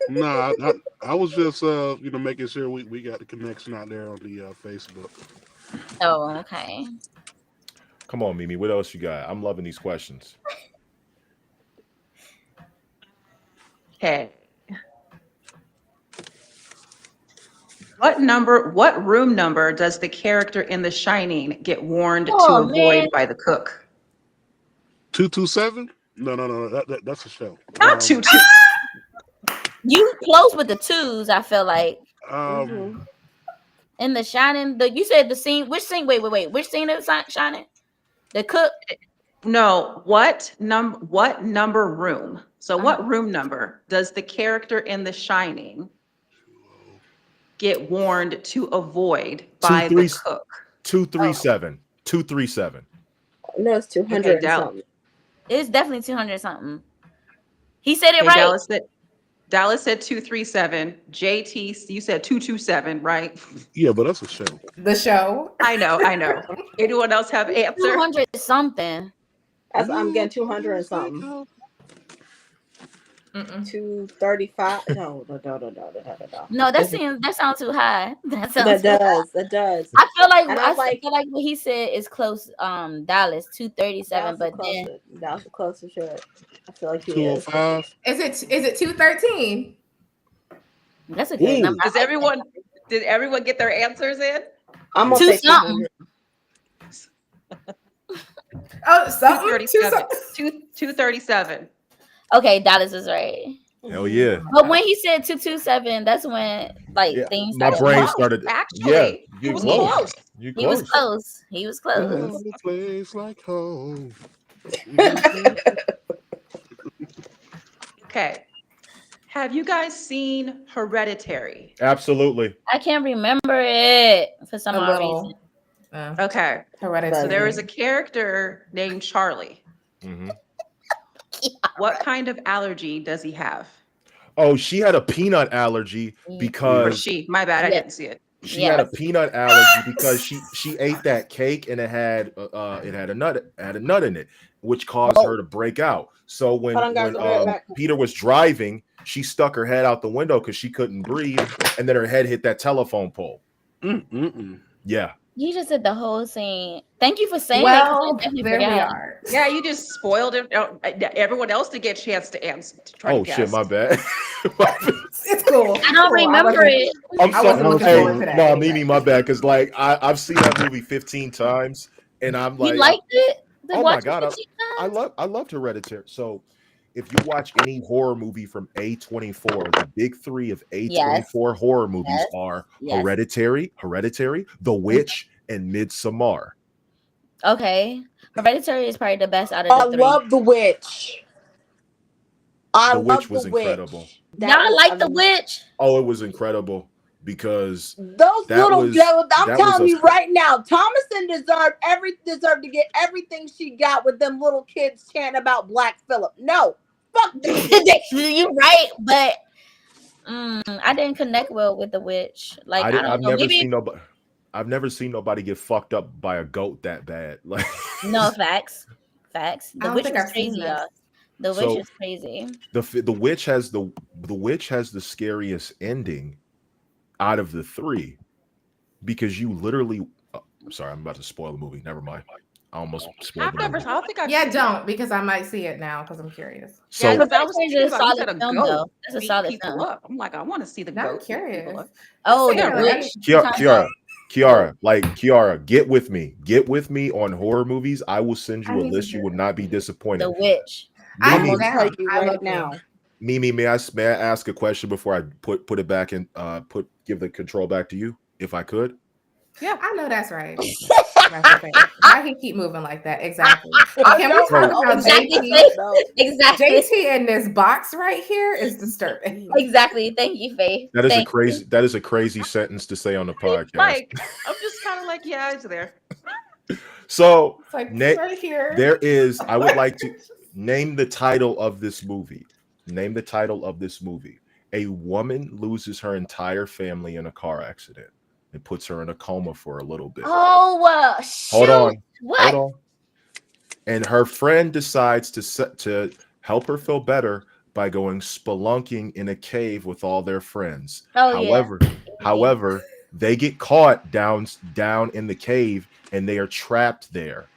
Nah, I was just making sure we got the connection out there on the Facebook. Oh, okay. Come on, Mimi. What else you got? I'm loving these questions. Okay. What room number does the character in The Shining get warned to Oh, avoid man. by the cook? 227? No. That's a show. Not 22. You close with the twos, I feel like. Um, In The Shining, you said the scene. Which scene? Wait. Which scene of Shining? The cook. No, what number room? So what room number does the character in The Shining get warned to avoid by the cook? 237. 237. No, it's 200 Okay, and something. It's definitely 200 something. He said it Okay, right. Dallas said 237. JT, you said 227, right? yeah, but that's a show. The show. I know. Anyone else have an answer? 200 something. I'm getting 200 and something. 235. No. No, that sounds too high. That does. I feel like And I feel like what he said is close. Dallas 237, but then that was the closest to it. I feel like he is. 205. Is it 213? that's a good number. Did everyone get their answers in? I'm gonna Two say something. 200. Oh, something. 237. Okay, Dallas is right. Hell yeah. But when he said 227, that's when things My started. brain started. Actually, you was close. close. You He was close. close. He was close. Oh, a place like home. Okay. Have you guys seen Hereditary? Absolutely. I can't remember it for some A odd reason. little. Okay. Hereditary. So there is a character named Charlie. Mhm. What kind of allergy does he have? Oh, she had a peanut allergy Ye- Or because she, my bad, I Yes. didn't see it. she had a Yes. peanut allergy because she ate that cake and it had a nut in it, which caused her Whoa. to break out. So Hold on, guys. when I'll be right back. Peter was driving, she stuck her head out the window because she couldn't breathe, and then her head hit that telephone pole. Yeah. You just did the whole scene. Thank you for saying that because I Well, definitely there we forgot. are. Yeah, you just spoiled it. Everyone else to get a chance to answer, to try to Oh guess. shit, my bad. It's cool. I don't Cool. remember it. I'm I wasn't sorry. looking Hey, forward to that no, anyway. Mimi, my bad. Because like I've seen that movie 15 times, and I'm You like, liked it? To oh my watch it god, 15 times? I loved Hereditary. So if you watch any horror movie from A24, the big three of Yes. A24 horror movies Yes. are Yes. Hereditary, The Witch, and Midsommar. Okay. Hereditary is probably the best out I of the three. love The Witch. I The Witch love was The incredible. Witch. That Y'all was like The Witch? Oh, it was incredible because those that little was devils. I'm that was telling a you right now, Thomason deserved to get everything she got with them little kids chanting about Black Phillip. No, fuck that. You're right, but I didn't connect well with The Witch. Like, I I've don't know. never Maybe seen nobody. I've never seen nobody get fucked up by a goat that bad. Like no facts. Facts. I The don't Witch think was I've seen crazy, this. y'all. The Witch so is crazy. the witch has the witch has the scariest ending out of the three because you literally. I'm sorry, I'm about to spoil the movie. Never mind. I almost spoiled I've the never. movie. I don't think I've. Yeah, seen it. don't, because I might see it now because I'm curious. Yeah, So because I was Hereditary thinking is a about. You solid said a film, goat though. That's a beat solid people film. up. I'm like, I want to see the Now I'm goat beat people curious. up. Oh, Say The it, Witch. right? Kiara, get with me on horror movies. I will send you I a need to list. You hear will it. not be disappointed. The Witch. I'm Mimi, I'm gonna tell down. you I right love now. movies. Mimi, may I ask a question before I put it back in? Give the control back to you, if I could. Yeah. I know that's right. That's okay. Why he keep moving like that? Exactly. And can we No, talk I about always Exactly, JT? Faith. no. Exactly. JT in this box right here is disturbing. Exactly. Thank you, Faith. That is Thank you. that is a crazy sentence to say on the podcast. Like, I'm just kind of like, yeah, it's there. So It's like na- right here. there is. I would like to name the title of this movie. Name the title of this movie. A woman loses her entire family in a car accident. It puts her in a coma for a little bit. Oh, shoot. Hold on. What? Hold on. And her friend decides to help her feel better by going spelunking in a cave with all their friends. Oh, yeah. However, they get caught down in the cave and they are trapped there.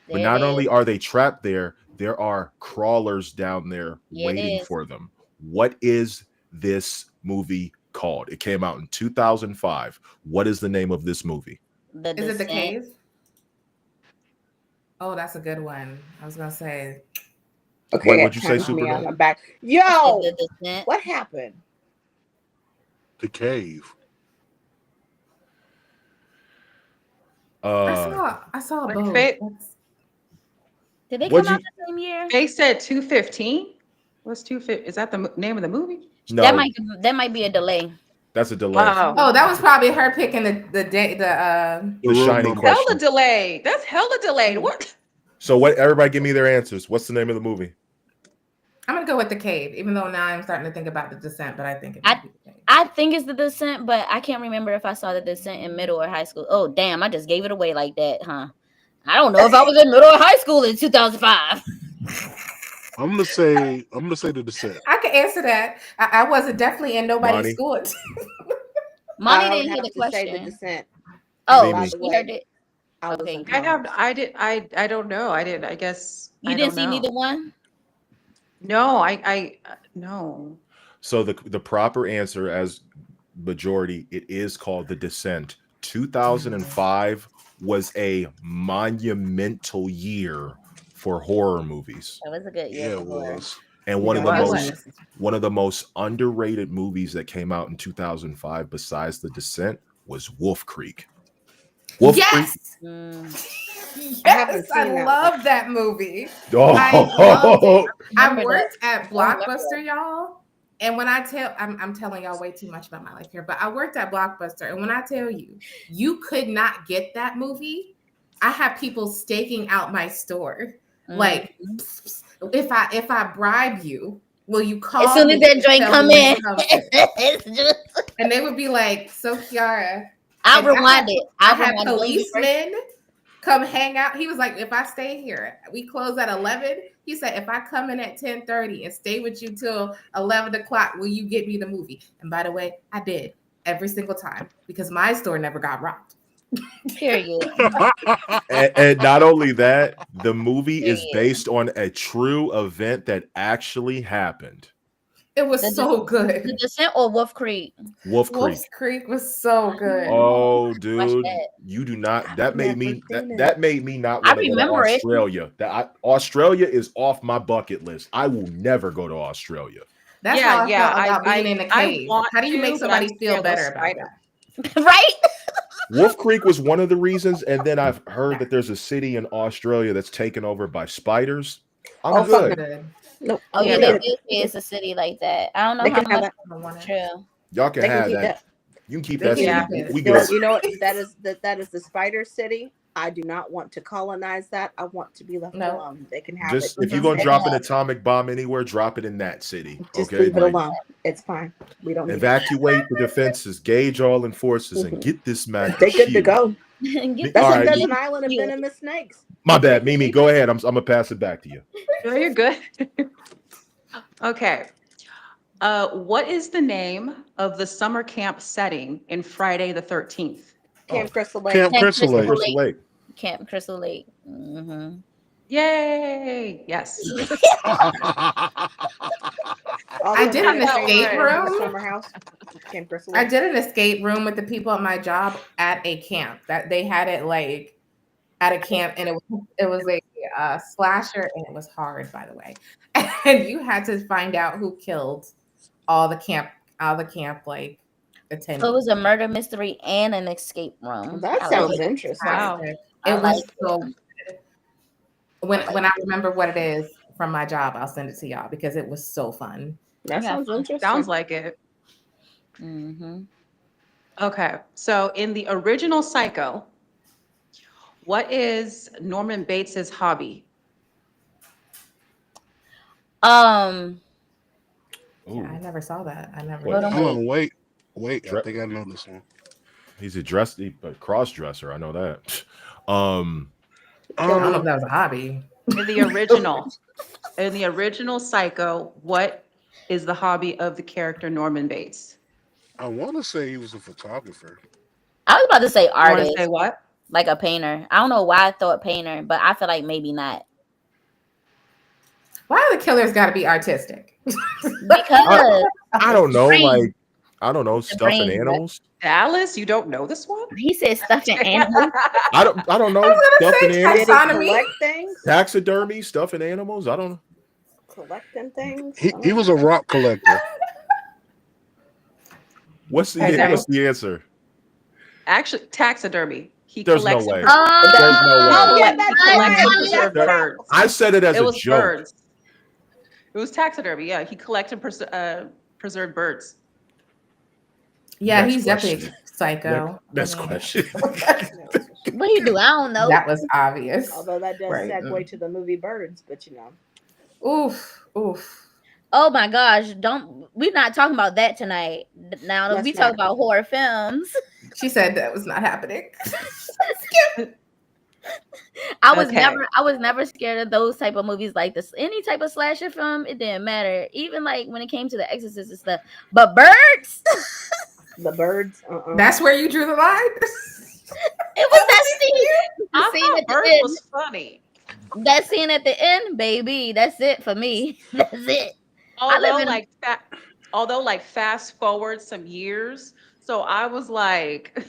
But There not it only is. are they trapped there are crawlers down there Yeah, it waiting is. for them. What is this movie called? It came out in 2005. What is the name of this movie? The Is it the Descent. cave? Oh, that's a good one. I was gonna say. Okay, What'd you say, taps me on Superman? my back. I Yo, said The Descent. what happened? The cave. I saw Like both. Faith- Did they What'd come out you- the same year? They said 215. What's 215? Is that the name of the movie? No, That might be a delay. that's a delay. Wow. Oh, that was probably her picking the The room shining number. Hella question. delayed. That's hella delayed. What? So what? Everybody, give me their answers. What's the name of the movie? I'm gonna go with the cave, even though now I'm starting to think about the descent, but I think it I- might be the cave. I think it's The Descent, but I can't remember if I saw The Descent in middle or high school. Oh, damn. I just gave it away like that, huh? I don't know if I was in middle or high school in 2005. I'm gonna say the descent. I can answer that. I wasn't definitely in nobody's Bonnie? school. Monty I would didn't hear have the to say The question. Descent. Oh, Mimi. she heard it. I was Okay. in I have. college. I don't know. I didn't. I guess. You I didn't don't see know. neither one? No. No. So the proper answer, as majority, it is called The Descent. 2005 was a monumental year for horror movies, That was a good year Yeah, for it horror. was. and one of the It most was. one of the most underrated movies that came out in 2005 besides The Descent was Wolf Creek. Wolf Creek. Yes, haven't yes, I seen that love that movie. Oh, I loved it. I Remember that. worked at remember Blockbuster, y'all. And when I tell, I'm telling y'all way too much about my life here, but I worked at Blockbuster. And when I tell you, you could not get that movie, I had people staking out my store. Like, Mhm. if I bribe you, will you As call soon as me that and joint tell come me when in, it comes?" it's just, And they would be like, "So Kiara," I'll and rewind it. I I'll had rewind it. When you first- policemen come hang out. He was like, "If I stay here, we close at 11." He said, "If I come in at 10:30 and stay with you till 11 o'clock, will you get me the movie?" And by the way, I did every single time because my store never got robbed. Period. And not only that, the movie is Period. based on a true event that actually happened. It was The so The good. Descent or Wolf Creek? Wolf Creek. Wolf's Creek was so good. Oh, Watch dude, that. you do not. I've That made never me. seen it. That made me not I want to go to remember it. Australia. Australia is off my bucket list. I will never go to Australia. That's Yeah, how I yeah, felt about being in a I cave. want How do you make to, but I'm somebody feel scared of those better about spiders. that? Right? Wolf Creek was one of the reasons, and then I've heard that there's a city in Australia that's taken over by spiders. I'm Oh, fuck good. no. Good. Nope. Oh Yeah, yeah, no. they did say it's a city like that. I don't know They how can have much that. I don't want it. true. Y'all can They can have keep that. that. You can keep They that can city. keep it. We You know, good. you know what? That is the spider city. I do not want to colonize that. I want to be left No. alone. They can have Just it. if you're gonna Yeah. drop an atomic bomb anywhere, drop it in that city. Just Okay, leave it like alone. It's fine. We don't need it. evacuate the defenses, gauge all enforces, and Mhm. get this man They good to cute. go. Get That's All like right, there's an island of you. venomous snakes. my They bad, can Mimi. keep Go it. ahead. I'm gonna pass it back to you. No, you're good. Okay. What is the name of the summer camp setting in Friday the 13th? Camp Oh, Crystal Lake. Camp Camp Crystal Crystal Lake. Crystal Lake. Lake. Camp Crystal Lake. Mm-hmm. Yay! Yes. Also did known an as James escape Franco's room. summer house. Camp Crystal I Lake. did an escape room with the people at my job at a camp that they had it like at a camp, and it was a slasher, and it was hard, by the way. And you had to find out who killed all the camp like attendees. So it was a murder mystery and an escape room. That I sounds like it. interesting. Wow. Fantastic. I It was like so it. good. I When like when I remember what it is from my job, I'll send it to y'all because it was so fun. That Yeah. sounds interesting. Sounds like it. Mm-hmm. Okay. So in the original Psycho, what is Norman Bates's hobby? Um, Yeah, I Ooh, never saw that. I never. Hold did. on, Hold wait. on, wait. I Dre- think I know this one. he's a cross dresser. I know that. I don't know if Um, that was a hobby. In the original, in the original Psycho, what is the hobby of the character Norman Bates? I want to say he was a photographer. I was about to say You want to artist, say what? like a painter. I don't know why I thought painter, but I feel like maybe not. Why do the killers got to be artistic? Because I don't know, brain. like I don't know, The stuffing brain, animals. Dallas, you don't know this one? he said stuffing animals. I don't know, I was gonna stuffing say animals, Did he taxonomy. collect things? taxidermy, stuffing animals. I don't know. Collecting things? He was a rock collector. What's Okay. the answer? Actually, taxidermy. He There's no collects way. and pres- There's no way. Oh, yeah, he that's collects and right. preserves That's birds. I said it as It a was joke. birds. It was taxidermy. Yeah, he collects and preserved birds. Yeah, Next he's definitely question. a psycho. Next Yeah. question. What do you do? I don't know. That was obvious. Although that does Right. segue to the movie Birds, but you know. Oof, oof. Oh my gosh! We're not talking about that tonight. Now Let's we talk not. about horror films. She said that was not happening. I was Okay. never scared of those type of movies like this. Any type of slasher film, it didn't matter. Even like when it came to The Exorcist and stuff. But Birds, The Birds. That's where you drew the line. it was that scene. The I scene thought at the birds end. was funny. That scene at the end, baby. That's it for me. That's it. I live Although, in- like fast forward some years. So I was like,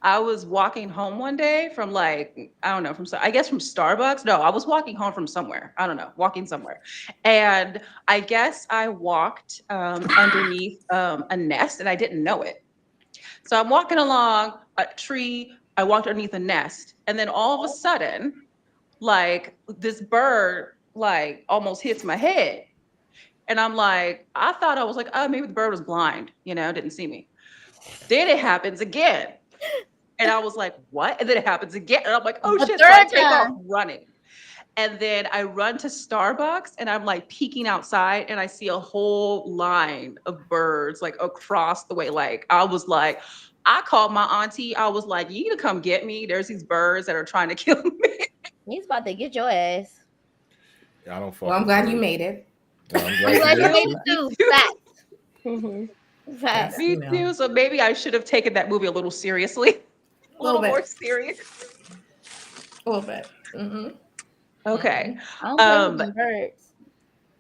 I was walking home one day from like, I don't know, I guess from Starbucks. No, I was walking home from somewhere. I don't know, walking somewhere. And I guess I walked underneath a nest and I didn't know it. So I'm walking along a tree. I walked underneath a nest. And then all of a sudden, like this bird like almost hits my head. And I'm like, I thought I was like, oh, maybe the bird was blind, didn't see me. Then it happens again. And I was like, what? And then it happens again. And I'm like, oh The shit. So I third take off time. running. And then I run to Starbucks and I'm like peeking outside and I see a whole line of birds like across the way. Like I was like, I called my auntie. I was like, you need to come get me. There's these birds that are trying to kill me. He's about to get your ass. I don't fuck Well, I'm with glad birds. you made it. No, I'm I'm glad glad you you did made too. it too. too. Facts. Mm-hmm. Facts. Me No. too. So maybe I should have taken that movie a little seriously, a little bit. more serious. A little bit. Mm-hmm. Okay. I don't play with Um, them birds.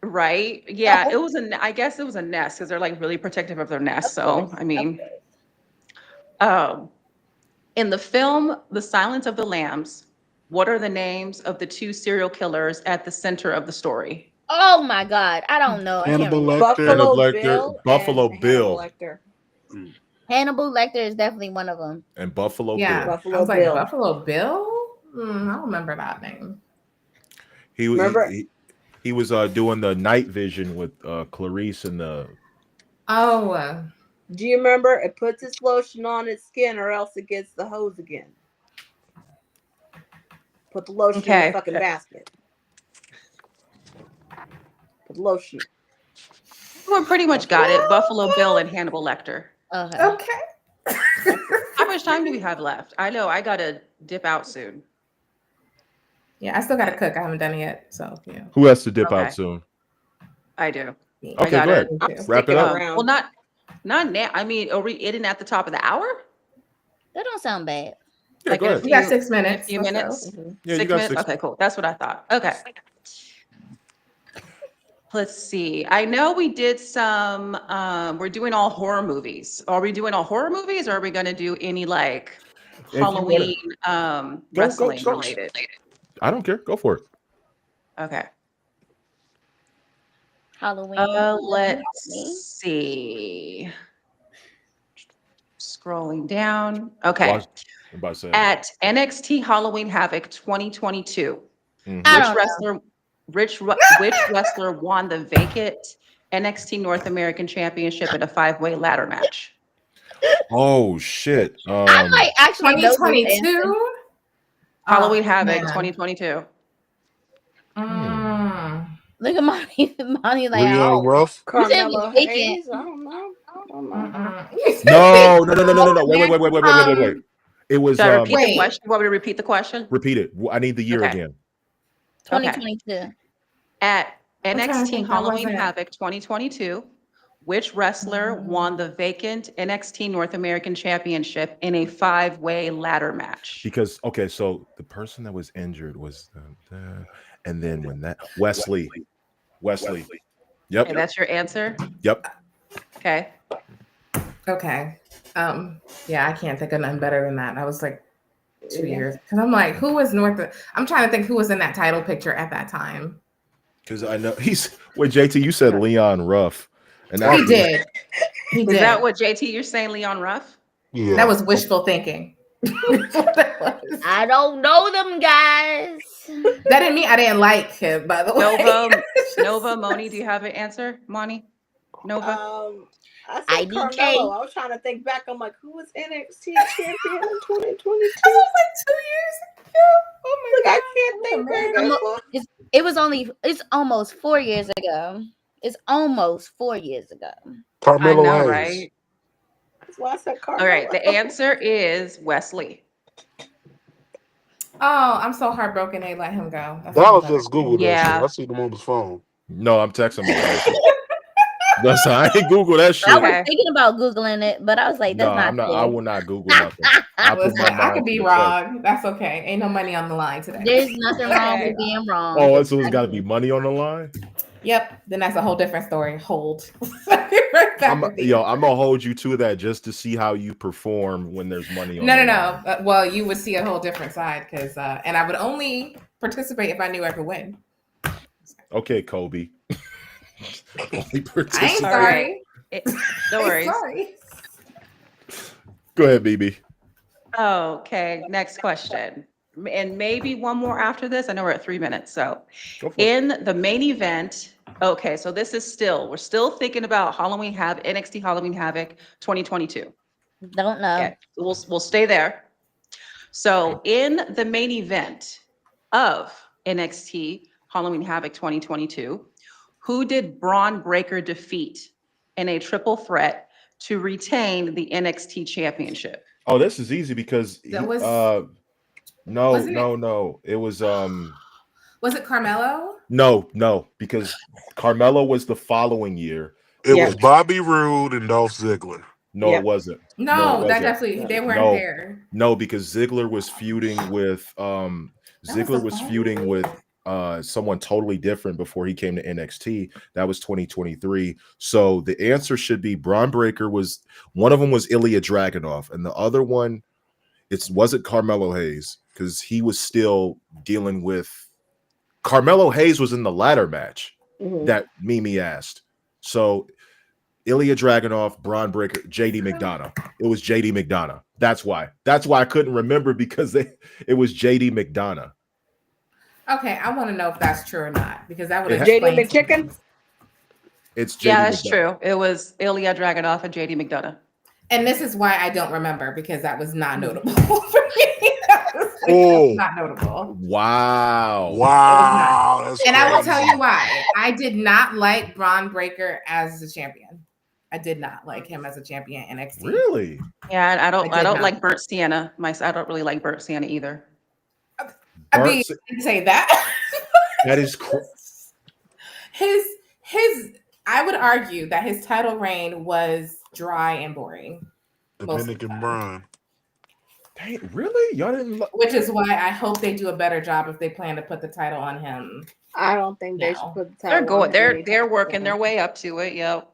right. Yeah, it was I guess it was a nest because they're like really protective of their nest. Of So course, I of mean, course. um, in the film The Silence of the Lambs, what are the names of the two serial killers at the center of the story? Oh my God. I don't know. I can't Hannibal remember. Lecter. Hannibal Buffalo Lecter, Bill Buffalo and Hannibal Bill, Lecter. Mm. Hannibal Lecter is definitely one of them. and Buffalo Yeah. Bill. I Buffalo was like, Bill. Buffalo Bill? I don't remember that name. He Remember? he was doing the night vision with Clarice and the. Oh, Do you remember? It puts its lotion on its skin, or else it gets the hose again. Put the lotion in the Okay. fucking basket. Put the lotion. Everyone pretty much got it. Buffalo Bill and Hannibal Lecter. Okay. okay. How much time do we have left? I know I gotta dip out soon. Yeah, I still got to cook. I haven't done it yet. So, yeah. Who has to dip Okay. out soon? I do. Me. I Okay, got go ahead. it. I'm Me too. Wrap it sticking up. around. Well, not now. I mean, are we in at the top of the hour? That don't sound bad. Yeah, Like go in a ahead. We got few- 6 in a minutes. few or so. minutes. Mhm. Yeah, you 6 got minutes. 6. Okay, cool. That's what I thought. Okay. Let's see. I know we did some. We're doing all horror movies. Are we doing all horror movies, or are we going to do any like If you wanna- Halloween Go- wrestling go. related? I don't care. Go for it. Okay. Halloween. Let's Me? see. Scrolling down. Okay. Watch. I'm about to say. At NXT Halloween Havoc 2022, Mhm. I which don't know. which wrestler won the vacant NXT North American Championship in a 5-way ladder match? Oh shit. I might actually know this answer. 2022? Halloween Oh, Havoc man. 2022. Look at Monty like, Leon oh, Ruff. you said it Carmelo was vacant. Hayes. I don't know. No. Wait. It was Should I repeat Wait. the question? You want me to repeat the question? repeat it. I need the year Okay. again. 2022. At trying to NXT think, that Halloween wasn't- Havoc 2022, which wrestler won the vacant NXT North American Championship in a 5-way ladder match? Because okay, so the person that was injured was and then when that Wesley. Yep. Okay, that's your answer? Yep. Okay. Okay. Yeah, I can't think of nothing better than that. I was like 2 years. Because I'm like, who was I'm trying to think who was in that title picture at that time. Because I know wait, JT, you said Leon Ruff. And He did. He Is did. that what JT you're saying, Leon Ruff? Yeah. That was wishful thinking. That I don't know them guys. didn't mean I didn't like him, by the way. Nova, Moni, do you have an answer? Moni? Nova? I said IDK. Carmelo. I was trying to think back. I'm like, who was NXT champion in 2022? That was like 2 years ago. Oh my Like, God. I can't think back. It's almost 4 years ago. It's almost 4 years ago. I Carmelo know, Hayes. right? That's why I said Carmelo. All right, the answer is Wesley. Oh, I'm so heartbroken they let him go. That's That was better. just Google that Yeah. shit. I see them on his phone. No, I'm texting my person. That's I ain't Google that shit. I was Okay. thinking about Googling it, but I was like, that's No, not I'm not. fair. I will not Google nothing. I put Listen, my I mind could to be the wrong. That's okay. Ain't no money on the line today. There's nothing wrong Okay. with being wrong. Oh, so it's got to be money on the line. Yep. Then that's a whole different story. Hold. Right back I'm with you. gonna hold you to that just to see how you perform when there's money on. No. the line. Well, you would see a whole different side because, and I would only participate if I knew I could win. Okay, Kobe. Only I ain't participate. sorry. No worries. Sorry. Go ahead, BB. Okay, next question. And maybe one more after this. I know we're at 3 minutes. So Go for it. in the main event, okay, so this is we're still thinking about NXT Halloween Havoc 2022. Don't know. Okay, we'll stay there. So in the main event of NXT Halloween Havoc 2022, who did Braun Breaker defeat in a triple threat to retain the NXT championship? Oh, this is easy because That he was wasn't it? no. It was Was it Carmelo? no, because Carmelo was the following year. It Yeah. was Bobby Roode and Dolph Ziggler. No, Yep. it wasn't. No, it No, that wasn't. definitely they weren't No, there. no, because Ziggler was feuding with That was the Ziggler was following feuding year? with someone totally different before he came to NXT. That was 2023. So the answer should be Braun Breaker was one of them was Ilya Dragunov, and the other one wasn't Carmelo Hayes because he was still dealing with Carmelo Hayes was in the ladder match Mhm. that Mimi asked. So Ilya Dragunov, Braun Breaker, JD McDonough. It was JD McDonough. That's why. That's why I couldn't remember because it was JD McDonough. Okay, I want to know if that's true or not because that would It ha- JD explain some McChicken? things. It's JD Yeah, that's McDonough. true. It was Ilya Dragunov and JD McDonough. And this is why I don't remember because that was not Mhm. notable for me. That was Oh. not notable. Wow. Wow, that's And I will tell crazy. you why. I did not like Braun Breaker as a champion. I did not like him as a champion in NXT. Really? Yeah, I I don't did not. like Burnt Sienna. I don't really like Burnt Sienna either. I mean, Burnt- I didn't say that. that is his I would argue that his title reign was dry and boring. most of the Dominican time. Brian. Dang, really? Y'all didn't Which is why I hope they do a better job if they plan to put the title on him. I don't think they No. should put the They're title on going. him They're anytime working soon. their way up to it. Yep.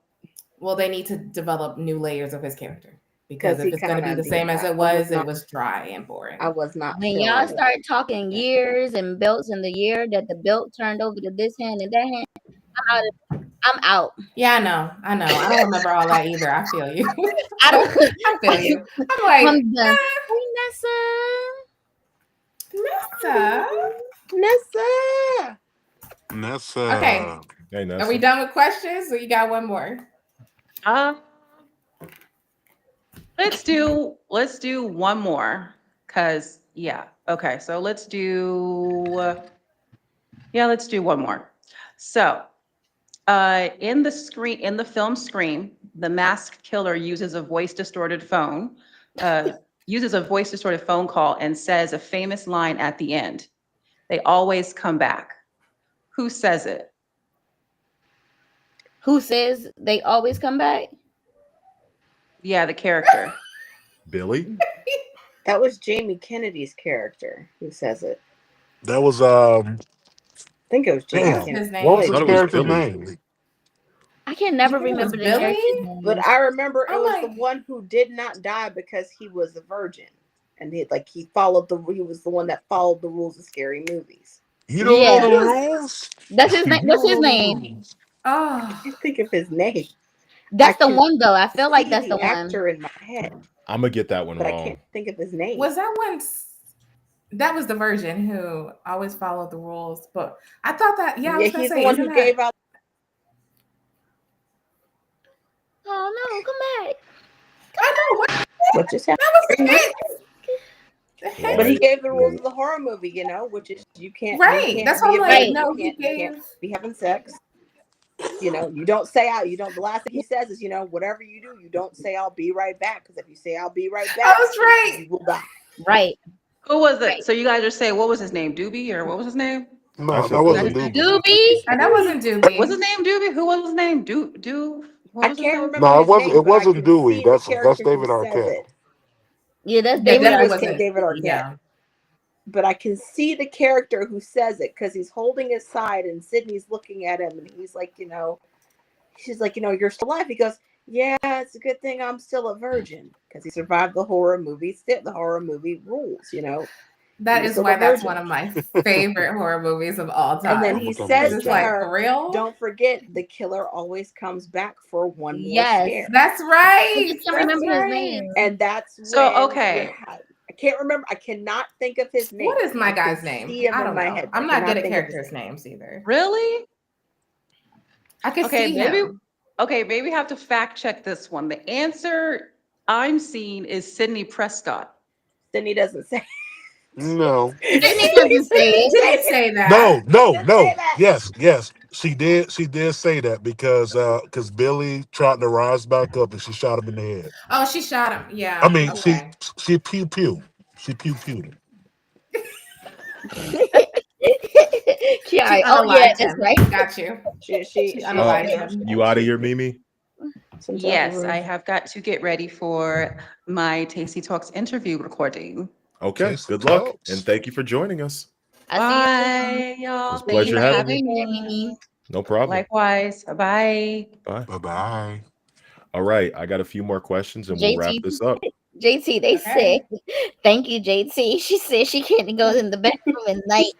Well, they need to develop new layers of his character. Because 'Cause if he it's going to be kinda the same did as that. it was dry and boring. I was not When feeling y'all it. start talking years and belts and the year that the belt turned over to this hand and that hand, I'm out. Yeah, I know. I don't remember all that either. I feel you. I don't. I feel you. I'm like, I'm done. Nessa. Nessa. That's Okay. Hey, Are we done with questions or you got one more? Let's do one more. Cause yeah. Okay. So let's do one more. So in the film Scream, the masked killer uses a voice distorted phone call and says a famous line at the end. They always come back. Who says it? Who says they always come back? Yeah, the character. Billy? That was Jamie Kennedy's character who says it. that was I think it was Jamie damn. His Kennedy. name. What was I his thought it was character's Billy. name? I can never You think it was remember the Billy? character's name. But I remember it I'm was like- the one who did not die because he was a virgin. And he was the one that followed the rules of scary movies. You don't Yeah. know the rules? That's his name. You What's don't his know the name? rules. I Oh, can't think of his name. That's I the can one though. I feel like See that's the one. actor in my head, I'm gonna get that one but I wrong. can't think of his name. was that one? That was the virgin who always followed the rules. But I thought that, I was gonna he's say, the one isn't who that- gave out. Oh no, come back. I know what What just happened? that was the hit. The hit. But he gave the rules of the horror movie, which is you can't. Right. You can't That's be what I'm a like. virgin, No, you he can't gave. be having sex. You don't say out. The last thing he says is, whatever you do, you don't say I'll be right back. Because if you say I'll be right back, That's right. you will die. Right. Who was it? Right. So you guys are saying what was his name? Doobie or what was his name? No, I said that wasn't Billy. Doobie. Doobie. And that wasn't Doobie. What's his name? Doobie? Who was his name? What I was his can't name? remember. No, his name, it but I wasn't can Dewey. see the That's character David who says Arquette. it. Yeah, that's That David definitely Arquette. wasn't David Arquette. Yeah. But I can see the character who says it because he's holding his side and Sydney's looking at him and he's like, she's like, you're still alive. He goes, yeah, it's a good thing I'm still a virgin because he survived the horror movie. The horror movie rules, That He is was why a that's virgin. one of my favorite horror movies of all time. And then I'm he becoming says a It's to like, her, for real? don't forget, the killer always comes back for one more Yes. scare. That's I right. just can't That's remember his right. name. And that's So, when okay. I can't remember. I cannot think of his name. What is my I can guy's name? see him I in don't my know. head. I'm I not cannot good at think of his characters' name. names either. Really? I could Okay, see maybe. him. Okay, maybe we have to fact check this one. The answer I'm seeing is Sidney Prescott. Sydney doesn't say. No. Sydney doesn't say He it. did say that. No. Yes. She did say that because Billy tried to rise back up and she shot him in the head. Oh, she shot him. I Yeah. mean, Okay. she pew pew. She pew pewed him. She Kiara, oh yeah, unalived that's him. right. Got you. She Uh, unalived him. you out of here, Mimi? Some type Yes, of- I have got to get ready for my Tasty Talks interview recording. Okay, Tasty good luck, Talks. and thank you for joining us. I see you. Bye, y'all. It's a Thank pleasure you for having having you. me. No problem. Likewise. Bye. Bye. Bye. All right, I got a few more questions, and we'll wrap JT, this up. JT, they Okay. said, thank you, JT. She said she can't go in the bathroom at night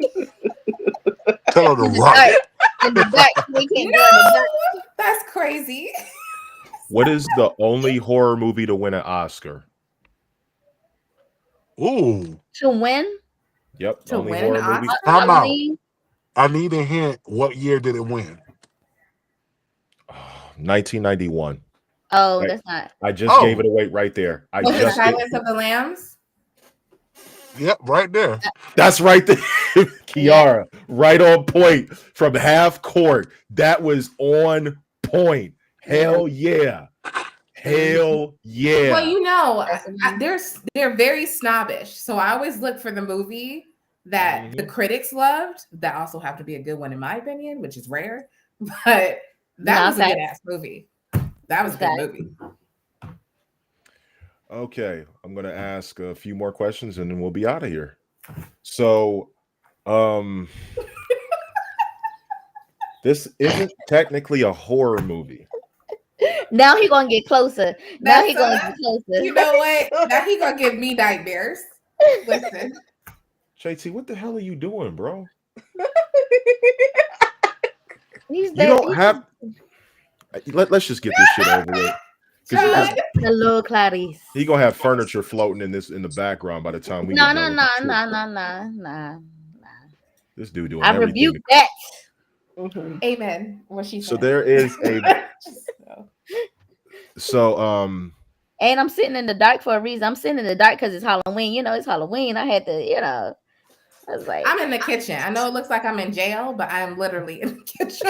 Tell her to in the run. dark. In the dark, they can't go in the dark. No, that's crazy. What is the only horror movie to win an Oscar? Ooh. To win, Yep, To only win horror an movie. Oscar? Time out. only I need a hint. What year did it win? 1991. oh, Right. that's not. I just Oh. gave it away right there. I Was it just Silence of the Lambs? Yep, right there. That's right there. Kiara, right on point from half court. That was on point. Hell yeah. Hell yeah. Well, you know, That's the they're very snobbish. So I always look for the movie that the critics loved. That also have to be a good one in my opinion, which is rare. But that No, was a fact. good ass movie. That was a good Fact. movie. Okay, I'm going to ask a few more questions and then we'll be out of here. So, this isn't technically a horror movie. Now he gonna get closer. Now he gonna That's get closer. You know what? Now he gonna give me nightmares. Listen. JT, what the hell are you doing, bro? He's You there. don't have. Let's just get this shit over with. 'Cause John. Hello, Clarice. he gonna have furniture floating in the background by the time we No, get no, done. no, with the no, shoot. no. This dude doing I everything. rebuke that. Mhm. Amen. What she So said. there is a so And I'm sitting in the dark for a reason. I'm sitting in the dark because it's Halloween. You know, it's Halloween. I had to, I was like, I'm in the kitchen. I know it looks like I'm in jail, but I'm literally in the kitchen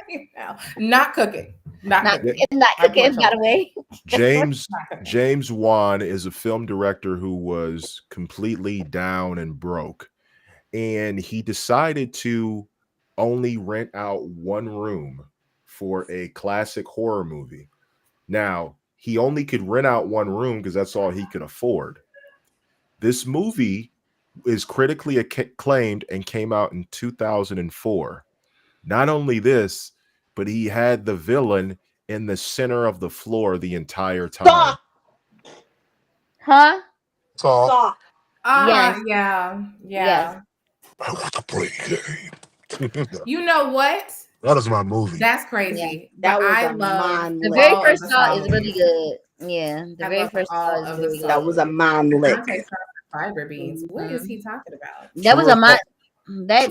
right now. Not cooking. Not not, cooking. not My cooking, porch by the way. James Wan is a film director who was completely down and broke, and he decided to only rent out one room for a classic horror movie. Now, he only could rent out one room because that's all he could afford. This movie is critically acclaimed and came out in 2004. Not only this, but he had the villain in the center of the floor the entire time. Saw. Huh? Saw. Saw. Yes. Yeah. Yes. I want to play a game. You know what? That is my movie. That's crazy. That But was I a love mind The lick. very all of first the Saw Saw is really movies. good. Yeah. The I very love first all Saw is of the really Saw That good. was a mind lick. Dante fiber beans. What is he talking about? That was a True. mind.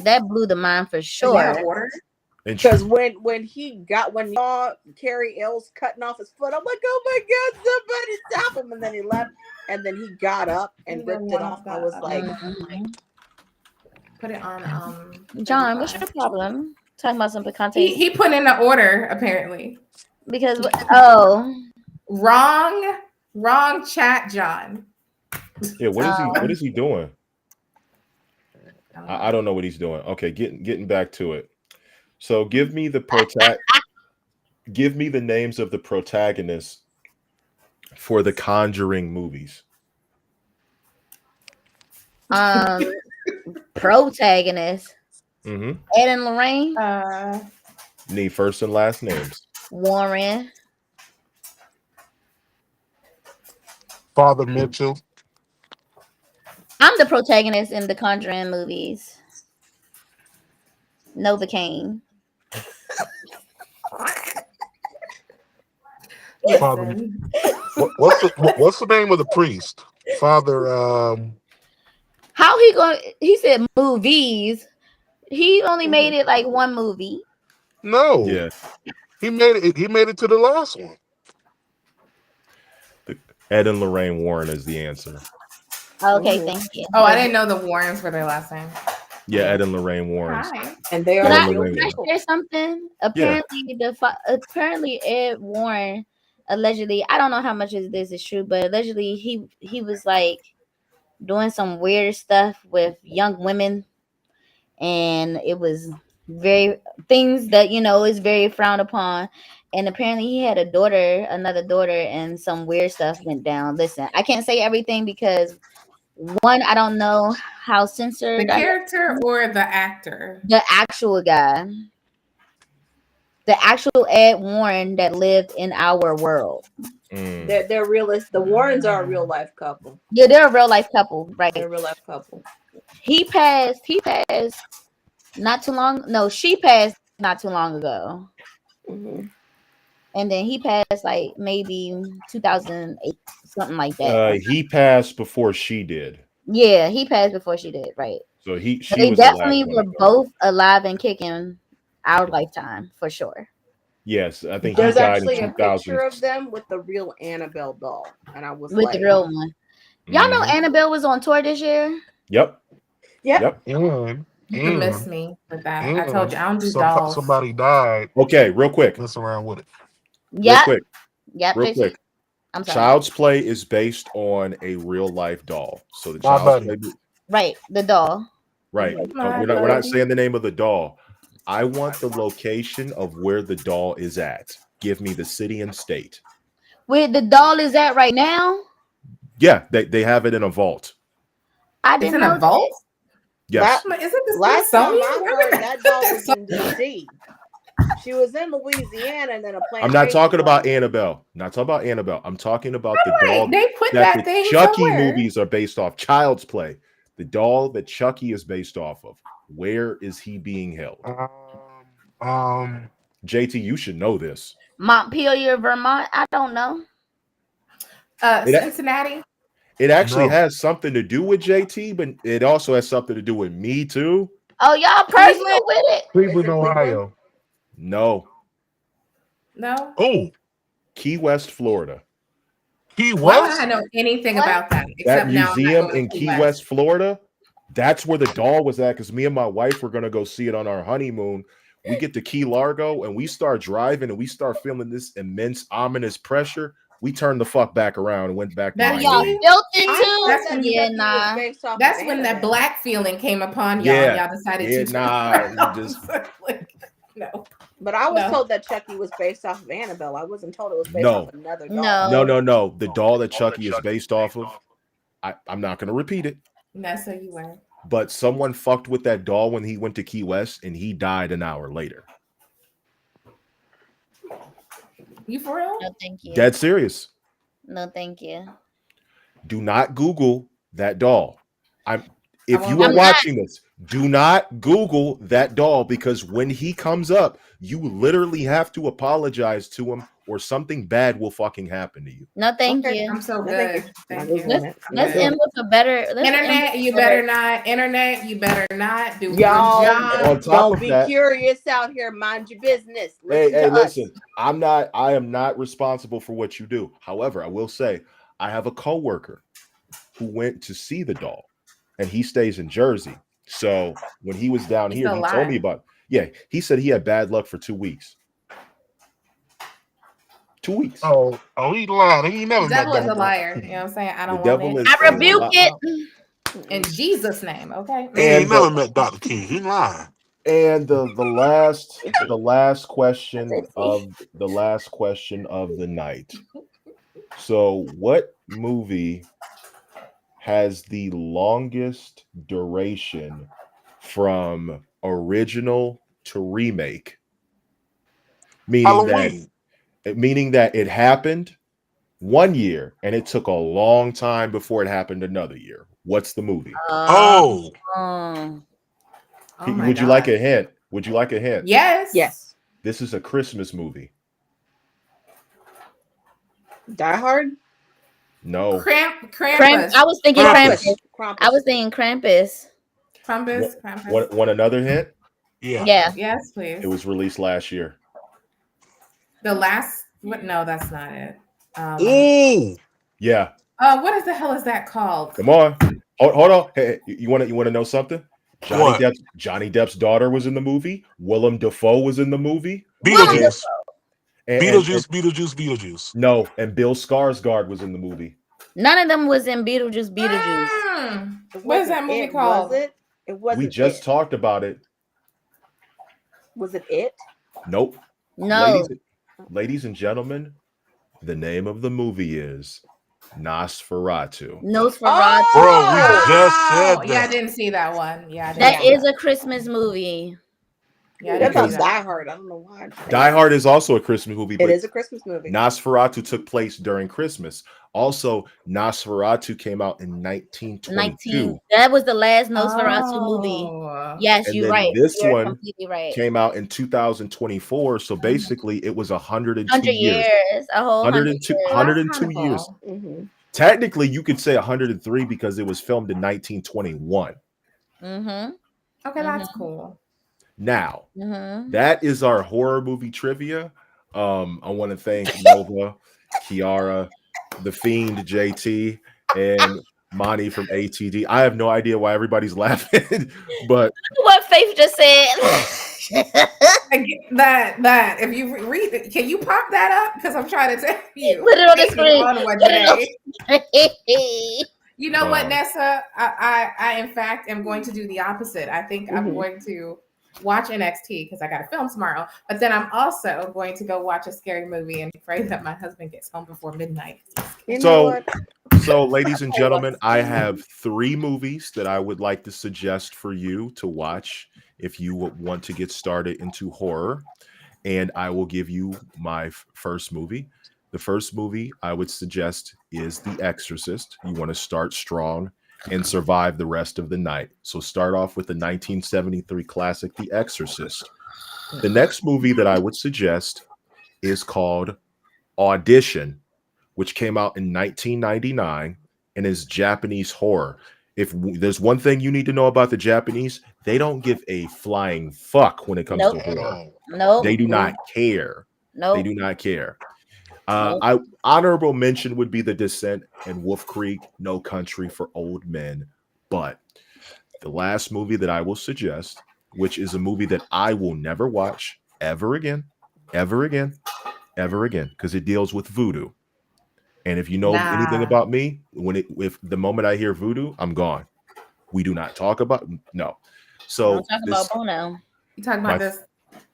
That blew the mind for Do you have sure. order? And Because when he saw Carrie Ells cutting off his foot, I'm like, oh my god, somebody stop him! And then he left, and then he got up and ripped it off. I was like, Mhm. Put it on John, what's 35. your problem? Talking about some picante. He put in an order apparently. Because Wrong chat, John. yeah, what is he doing? I don't know what he's doing. Okay, getting back to it. So give me the names of the protagonists for the Conjuring movies. protagonist Mm-hmm. Ed and Lorraine, Need first and last names. Warren, Father Mitchell. I'm the protagonist in the Conjuring movies. Novocaine. Father. Listen. What's the name of the priest? Father. How he going? He said movies. He only made it like one movie. No. Yeah. He made it. He made it to the last one. Ed and Lorraine Warren is the answer. Okay, Mhm. thank you. Oh, I didn't know the Warrens were their last name. Yeah, Ed and Lorraine Warrens. Hi. And they Can are I, Ellen real Lorraine can I people. share something? Yeah. Apparently Ed Warren allegedly, I don't know how much of this is true, but allegedly he was like doing some weird stuff with young women, and it was very things that is very frowned upon. And apparently he had another daughter, and some weird stuff went down. Listen, I can't say everything because one, I don't know how The censored character or the actor? the actual guy, the actual Ed Warren that lived in our world. Mm. They're realist. The Warrens are a real life couple. Yeah, they're a real life couple, right? They're a real life couple. He passed. He passed not too long. No, she passed not too long ago, Mhm. and then he passed like maybe 2008, something like that. He passed before she did. Yeah, he passed before she did, right? So But she they was the last definitely one were to go. both alive and kicking our lifetime for sure. Yes, I think he There's died in actually a 2000. picture of them with the real Annabelle doll, and I was With the like, real one. Y'all know Mhm. Annabelle was on tour this year? Yep. "Yep." Yep. And You missed and me with that. I told you I don't do some dolls. somebody died. Okay, real quick. Mess around with it. Real Yep. quick. Yep, Real JC. quick. I'm sorry. Child's Play is based on a real life doll. So the My Child's buddy. Play, Right, the doll. right. My We're not buddy. saying the name of the doll. I want the location of where the doll is at. Give me the city and state. Where the doll is at right now? Yeah, they have it in a vault. I It's didn't in a know vault? Yes. Is it the Last time Smithsonian? I Where would heard, they that put doll was this? in D.C. She was in Louisiana, and then a I'm not plantation talking about was. Annabelle. Not talking about Annabelle. I'm talking about the doll Like, they put that the that thing Chucky somewhere. movies are based off. Child's Play. The doll that Chucky is based off of. Where is he being held? JT, you should know this. Montpelier, Vermont. I don't know. It, Cincinnati. it actually No. has something to do with JT, but it also has something to do with me too. Oh, y'all personal Cleveland? with it? Cleveland, Is it Cleveland? Ohio. No. No. Oh, Key West, Florida. Key Why would I West. know anything What? about that? That Except now I'm not museum going in to Key West. West, Florida, that's where the doll was at because me and my wife were going to go see it on our honeymoon. We get to Key Largo and we start driving and we start feeling this immense, ominous pressure. We turned the fuck back around and went back to That- Oh, y'all Miami. built it I too? thought that Yeah, Chucky nah. was based off That's of when that Annabelle. black feeling came upon y'all and Yeah. y'all decided Yeah, to nah, we just like, no. But I was No. told that Chucky was based off of Annabelle. I wasn't told it was based off no, another No. doll. no. The doll that Chucky is based off of, I'm not going to repeat it, No, so you were. but someone fucked with that doll when he went to Key West and he died an hour later. You for real? No, thank you. Dead serious. No, thank you. Do not Google that doll. If won't you do are I'm it. not. watching this, do not Google that doll because when he comes up, you literally have to apologize to him or something bad will fucking happen to you. No, thank Okay. you. I'm so No, thank you. good. I'm Thank not you. Googling it. Let's Yeah. end with a better. Let's end Internet, with you a better- better not. Internet, you better not do Y'all, your On job. top don't of be that, curious out here. Mind your business. hey, Listen to us. listen, I am not responsible for what you do. However, I will say I have a coworker who went to see the doll and he stays in Jersey. So when he was down He's here, still he told me alive. about, yeah, he said he had bad luck for 2 weeks. 2 weeks. Oh, he lied. He ain't never The met devil is a Dr. liar. You know what I'm saying? I The don't want devil it. is I a rebuke lot. it. In Jesus' name, okay? He And ain't never met Dr. King. He lying. And the last question of the night. So, what movie has the longest duration from original to remake? Halloween. Meaning that it happened 1 year and it took a long time before it happened another year. What's the movie? Oh, Um, Oh my Would you like God. a hint? Would you like a hint? Yes. Yes. This is a Christmas movie. Die Hard. No. Krampus. I was thinking Krampus. Krampus. Krampus. I was thinking Krampus. Krampus. Want another hint? yeah. Yeah. Yes, please. It was released last year. The last. What? No, that's not it. Ooh. Yeah. What is the hell is that called? Come on. Hold on. Hey, you want to know something? What? Johnny Depp's daughter was in the movie. Willem Dafoe was in the movie. Willem And, Beetlejuice. and Beetlejuice. no, and Bill Skarsgård was in the movie. None of them was in Beetlejuice. What is that movie called? Was it? It wasn't. We just talked about it. Was it it? Nope. No. Ladies and gentlemen, the name of the movie is Nosferatu. Nosferatu. Bro, we just said that. Yeah, I didn't see that one. Yeah, I didn't That see is a Christmas movie. Yeah, I That's didn't on see Die that. Hard. I don't know why. Die Hard is also a Christmas movie, It but is a Christmas movie. Nosferatu took place during Christmas. Also, Nosferatu came out in 1922. That was the last Nosferatu movie. Oh. Yes, And you're then right. this You're one completely right. came out in 2024. So basically, it was 102 100 years. years. A whole 102 102, years. 102 That's years. cool. Mhm. Technically, you could say 103 because it was filmed in 1921. Mm-hmm. Okay, that's cool. Now, Mm-hmm. that is our horror movie trivia. I want to thank Nova, Kiara, The Fiend, JT, and Monty from ATD. I have no idea why everybody's laughing, but What Faith just said. That if you read it, can you pop that up? Because I'm trying to tell you. Put it on the Take me screen. on one Put it today. You know what, Wow. Nessa? I in fact am going to do the opposite. I think I'm Mhm. going to watch NXT because I got to film tomorrow. But then I'm also going to go watch a scary movie and pray that my husband gets home before midnight. You know So, what? so ladies and gentlemen, I have 3 movies that I would like to suggest for you to watch if you want to get started into horror. And I will give you my first movie. The first movie I would suggest is The Exorcist. You want to start strong and survive the rest of the night. So start off with the 1973 classic, The Exorcist. The next movie that I would suggest is called Audition, which came out in 1999 and is Japanese horror. If there's one thing you need to know about the Japanese, they don't give a flying fuck when it comes Nope. to horror. Nope. They do not care. Nope. They do not care. Nope. I honorable mention would be The Descent and Wolf Creek, No Country for Old Men. But the last movie that I will suggest, which is a movie that I will never watch ever again, because it deals with voodoo. And if you know anything Nah. about me, if the moment I hear voodoo, I'm gone. We do not talk about no. So Don't talk about Bono. You talking my- about this?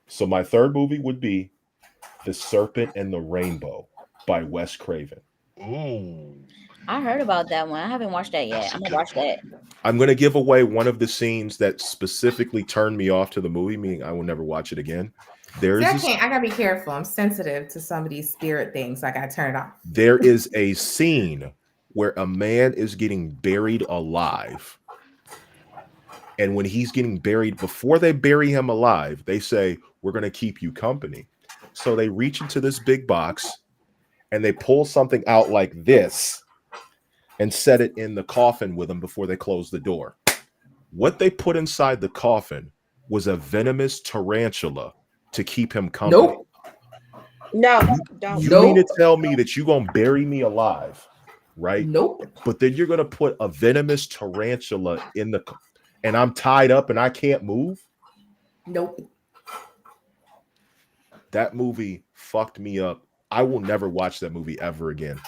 So my third movie would be The Serpent and the Rainbow by Wes Craven. Ooh. I heard about that one. I haven't watched that yet. That's a I'm gonna good watch that. I'm going to give away one of the scenes that specifically turned me off to the movie, meaning I will never watch it again. There See, I is can't. I gotta be careful. I'm sensitive to some of these spirit things. I gotta turn it off. there is a scene where a man is getting buried alive. And when he's getting buried, before they bury him alive, they say, "We're going to keep you company." So they reach into this big box and they pull something out like this and set it in the coffin with him before they close the door. What they put inside the coffin was a venomous tarantula to keep him company. Nope. No, don't. You Nope. mean to tell me that you're going to bury me alive, right? Nope. But then you're going to put a venomous tarantula in the and I'm tied up and I can't move? Nope. That movie fucked me up. I will never watch that movie ever again.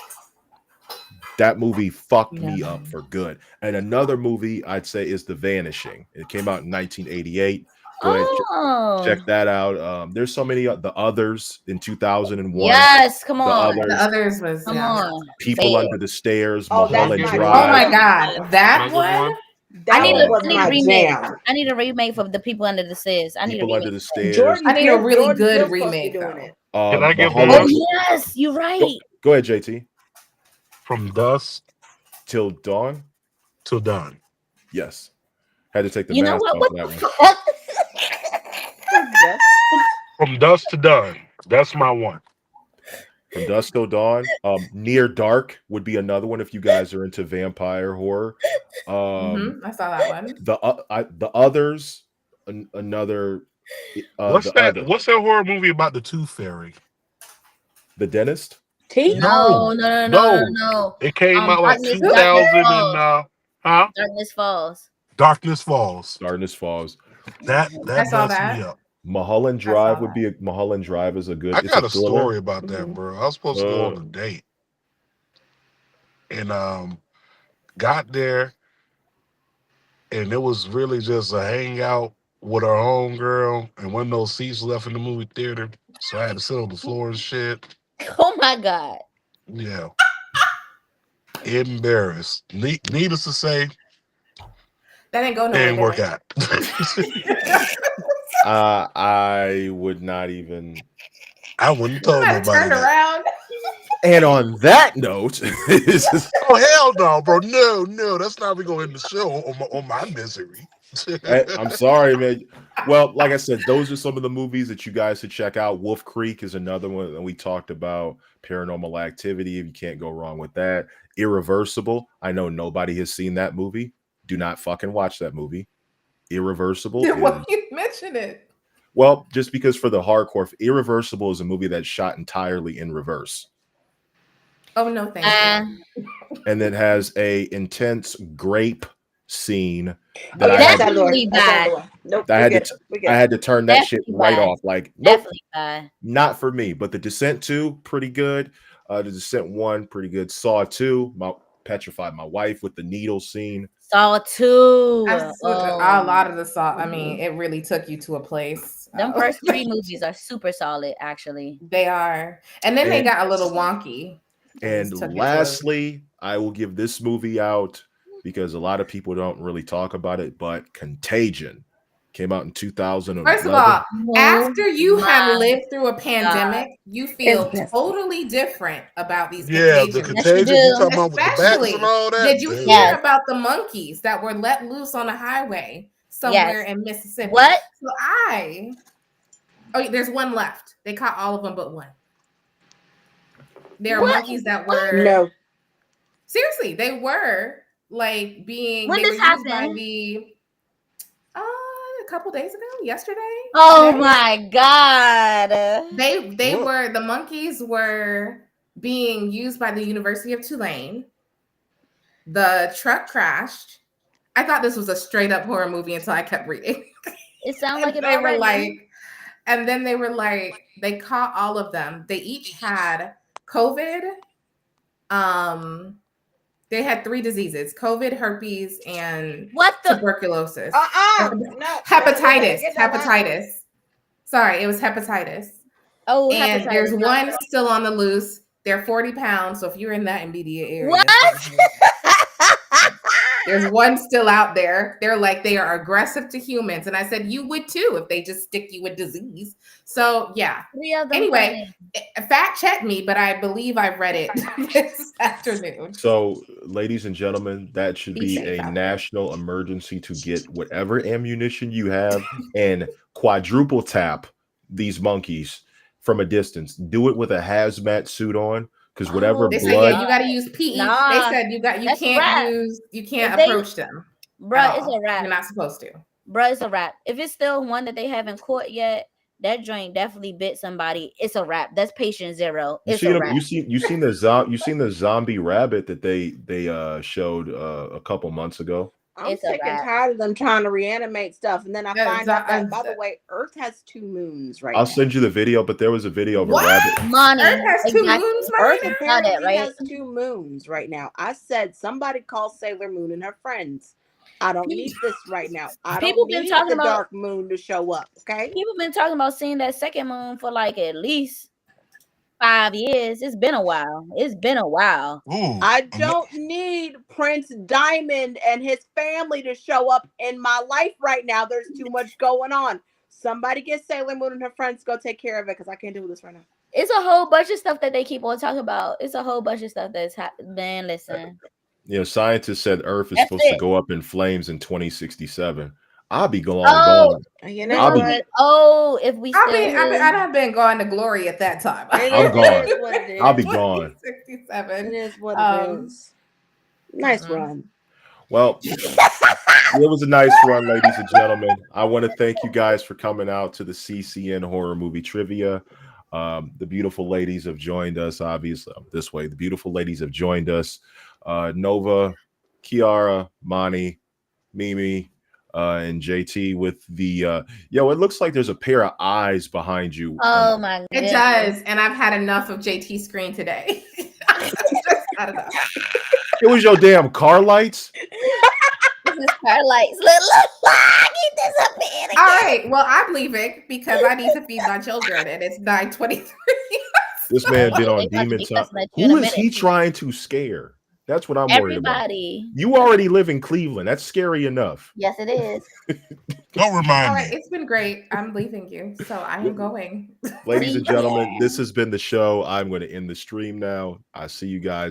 That movie fucked me up for good. And another movie I'd say is The Vanishing. It came out in 1988. Go ahead, check that out. There's so many The Others in 2001. Yes, come on. The others was Come yeah. on. People Say it. Under the Stairs, Oh, that's Mulholland my Drive. Oh my god, that Another one. one? That I need was a my remake. jam. I need a remake of The People Under the Stairs. I need a People Under remake. the Stairs. Jordan I need a Peele- really Jordan good Peele's supposed to be remake, doing though. it. Can I give Mulholland- Oh yes, you're right. Go ahead, JT. From dusk Till Dawn. till dawn. Yes. Had to take the You know mask what? off What that the one. fuck? From dusk to dawn. That's my one. From Dusk Till Dawn. Near Dark would be another one if you guys are into vampire horror. I saw that one. The Others, another. What's that? What's that horror movie about the Tooth Fairy? The Dentist. Teeth? No. No. It came out like Darkness 2000 Falls. and Huh? Darkness Falls. Darkness Falls. Darkness Falls. That I that saw messed me that. up. Mulholland I saw Drive would that. be Mulholland Drive is a good. I It's a got a thriller. story about that, Mhm. bro. I was supposed to go on a date and got there and it was really just a hangout with our homegirl and one of those seats left in the movie theater. So I had to sit on the floor and shit. Oh my God. Yeah. Embarrassed. Needless to say, That didn't go it nowhere, didn't did work it? out. I would not even. I wouldn't have told Somebody nobody turned that. around. And on that note, it's just- Oh hell no, bro! No, that's not we gonna end the show on my misery. I'm sorry, man. Well, like I said, those are some of the movies that you guys should check out. Wolf Creek is another one that we talked about. Paranormal Activity, if you can't go wrong with that. Irreversible. I know nobody has seen that movie. Do not fucking watch that movie. Irreversible Why is you mention it? well, just because for the hardcore, Irreversible is a movie that's shot entirely in reverse. Oh no, thank you. And then has a intense grape scene Oh that yeah, I that's had out of the way. Definitely That's out of bad. the way. Nope, I we had get to it. We I get it. had to turn that shit Definitely right bad. off. Like, nope, Definitely bad. not for me. But The Descent 2, pretty good. The Descent 1, pretty good. Saw 2, petrified my wife with the needle scene. Saw 2. A Oh, lot of the saw. I mean, it really took you to a place. them first 3 movies are super solid, actually. They are, and then they And, got a little wonky. They and just took it to lastly, I will give this movie out because a lot of people don't really talk about it, but Contagion came out in 2011. First of all, Oh after you have my lived through a pandemic, you feel It's totally different about these Yeah, the contagion. Yes, you contagion. You do. talking about with the bats Especially, and all that? did you Damn. hear Yes. about the monkeys that were let loose on a highway somewhere Yes. in Mississippi? What? So there's one left. They caught all of them but one. There are What? monkeys that were No. seriously, they were like being When they were this used by happened? the a couple days ago, yesterday. Oh today. my God. They What? were the monkeys were being used by the University of Tulane. The truck crashed. I thought this was a straight up horror movie until I kept reading. It sounds like it They were already. like, and then they were like, they caught all of them. They each had COVID. They had 3 diseases: COVID, herpes, and What the? tuberculosis. No. Hepatitis. Get that last one. Hepatitis. Sorry, it was hepatitis. Oh, And there's hepatitis. one still on the loose. They're 40 pounds. So if you're in that immediate area, What? there's one still out there. They're like, they are aggressive to humans. And I said, you would too if they just stick you with disease. So yeah. 3 of them. Anyway, fact check me, but I believe I read it this afternoon. So, ladies and gentlemen, that should Be be safe a out there. national emergency to get whatever ammunition you have and quadruple tap these monkeys from a distance. Do it with a hazmat suit on, because whatever They said, blood. yeah, you got to use PE. Nah, they said you that's a wrap. can't If they- approach them. Bruh, it's a You're wrap. not supposed to. Bruh, it's a wrap. If it's still one that they haven't caught yet, that joint definitely bit somebody. It's a wrap. That's patient 0. You It's seen a them, wrap. you seen the zombie rabbit that they showed a couple months ago. I'm It's a sick and wrap. tired of them trying to reanimate stuff, and then I Yeah, find out that, by the way, Earth has 2 moons right I'll now. send you the video, but there was a video of a What? rabbit. Money. Earth has 2 Exactly. moons Earth right now? apparently right? has 2 moons right now. I said somebody call Sailor Moon and her friends. I don't need this right now. I People don't been need talking the about- dark moon to show up. Okay. People been talking about seeing that second moon for like at least 5 years. It's been a while. Ooh, I don't need Prince Diamond and his family to show up in my life right now. There's too much going on. Somebody get Sailor Moon and her friends to go take care of it, because I can't do this right now. It's a whole bunch of stuff that they keep on talking about. It's a whole bunch of stuff that's man, listen. You know, scientists said Earth is That's supposed to it. go up in flames in 2067. I'll be going Oh, gone. You We know I'll be- what? if we still I'd have been going to glory at that time. I'm gone. It is what it is. I'll be gone. 67. It is what Um, it is. Nice mhm. run. Well, it was a nice run, ladies and gentlemen. I want to thank you guys for coming out to the CCN Horror Movie Trivia. The beautiful ladies have joined us, obviously, this way. The beautiful ladies have joined us. Nova, Kiara, Monty, Mimi, and JT with the yo. It looks like there's a pair of eyes behind you. Oh my It goodness. does, and I've had enough of JT screen today. I've just had enough. It was your damn car lights. This is car lights. Look, he disappeared again. All right, well, I'm leaving because I need to feed my children, and it's 9:23. This man been They on about to demon be time. cussing at you in Who a is he minute. trying to scare? That's what I'm worried about. Everybody. You already live in Cleveland. That's scary enough. Yes, it is. Don't remind All me. right, it's been great. I'm leaving you, so I am going. Ladies and See ya. gentlemen, this has been the show. I'm going to end the stream now. I see you guys.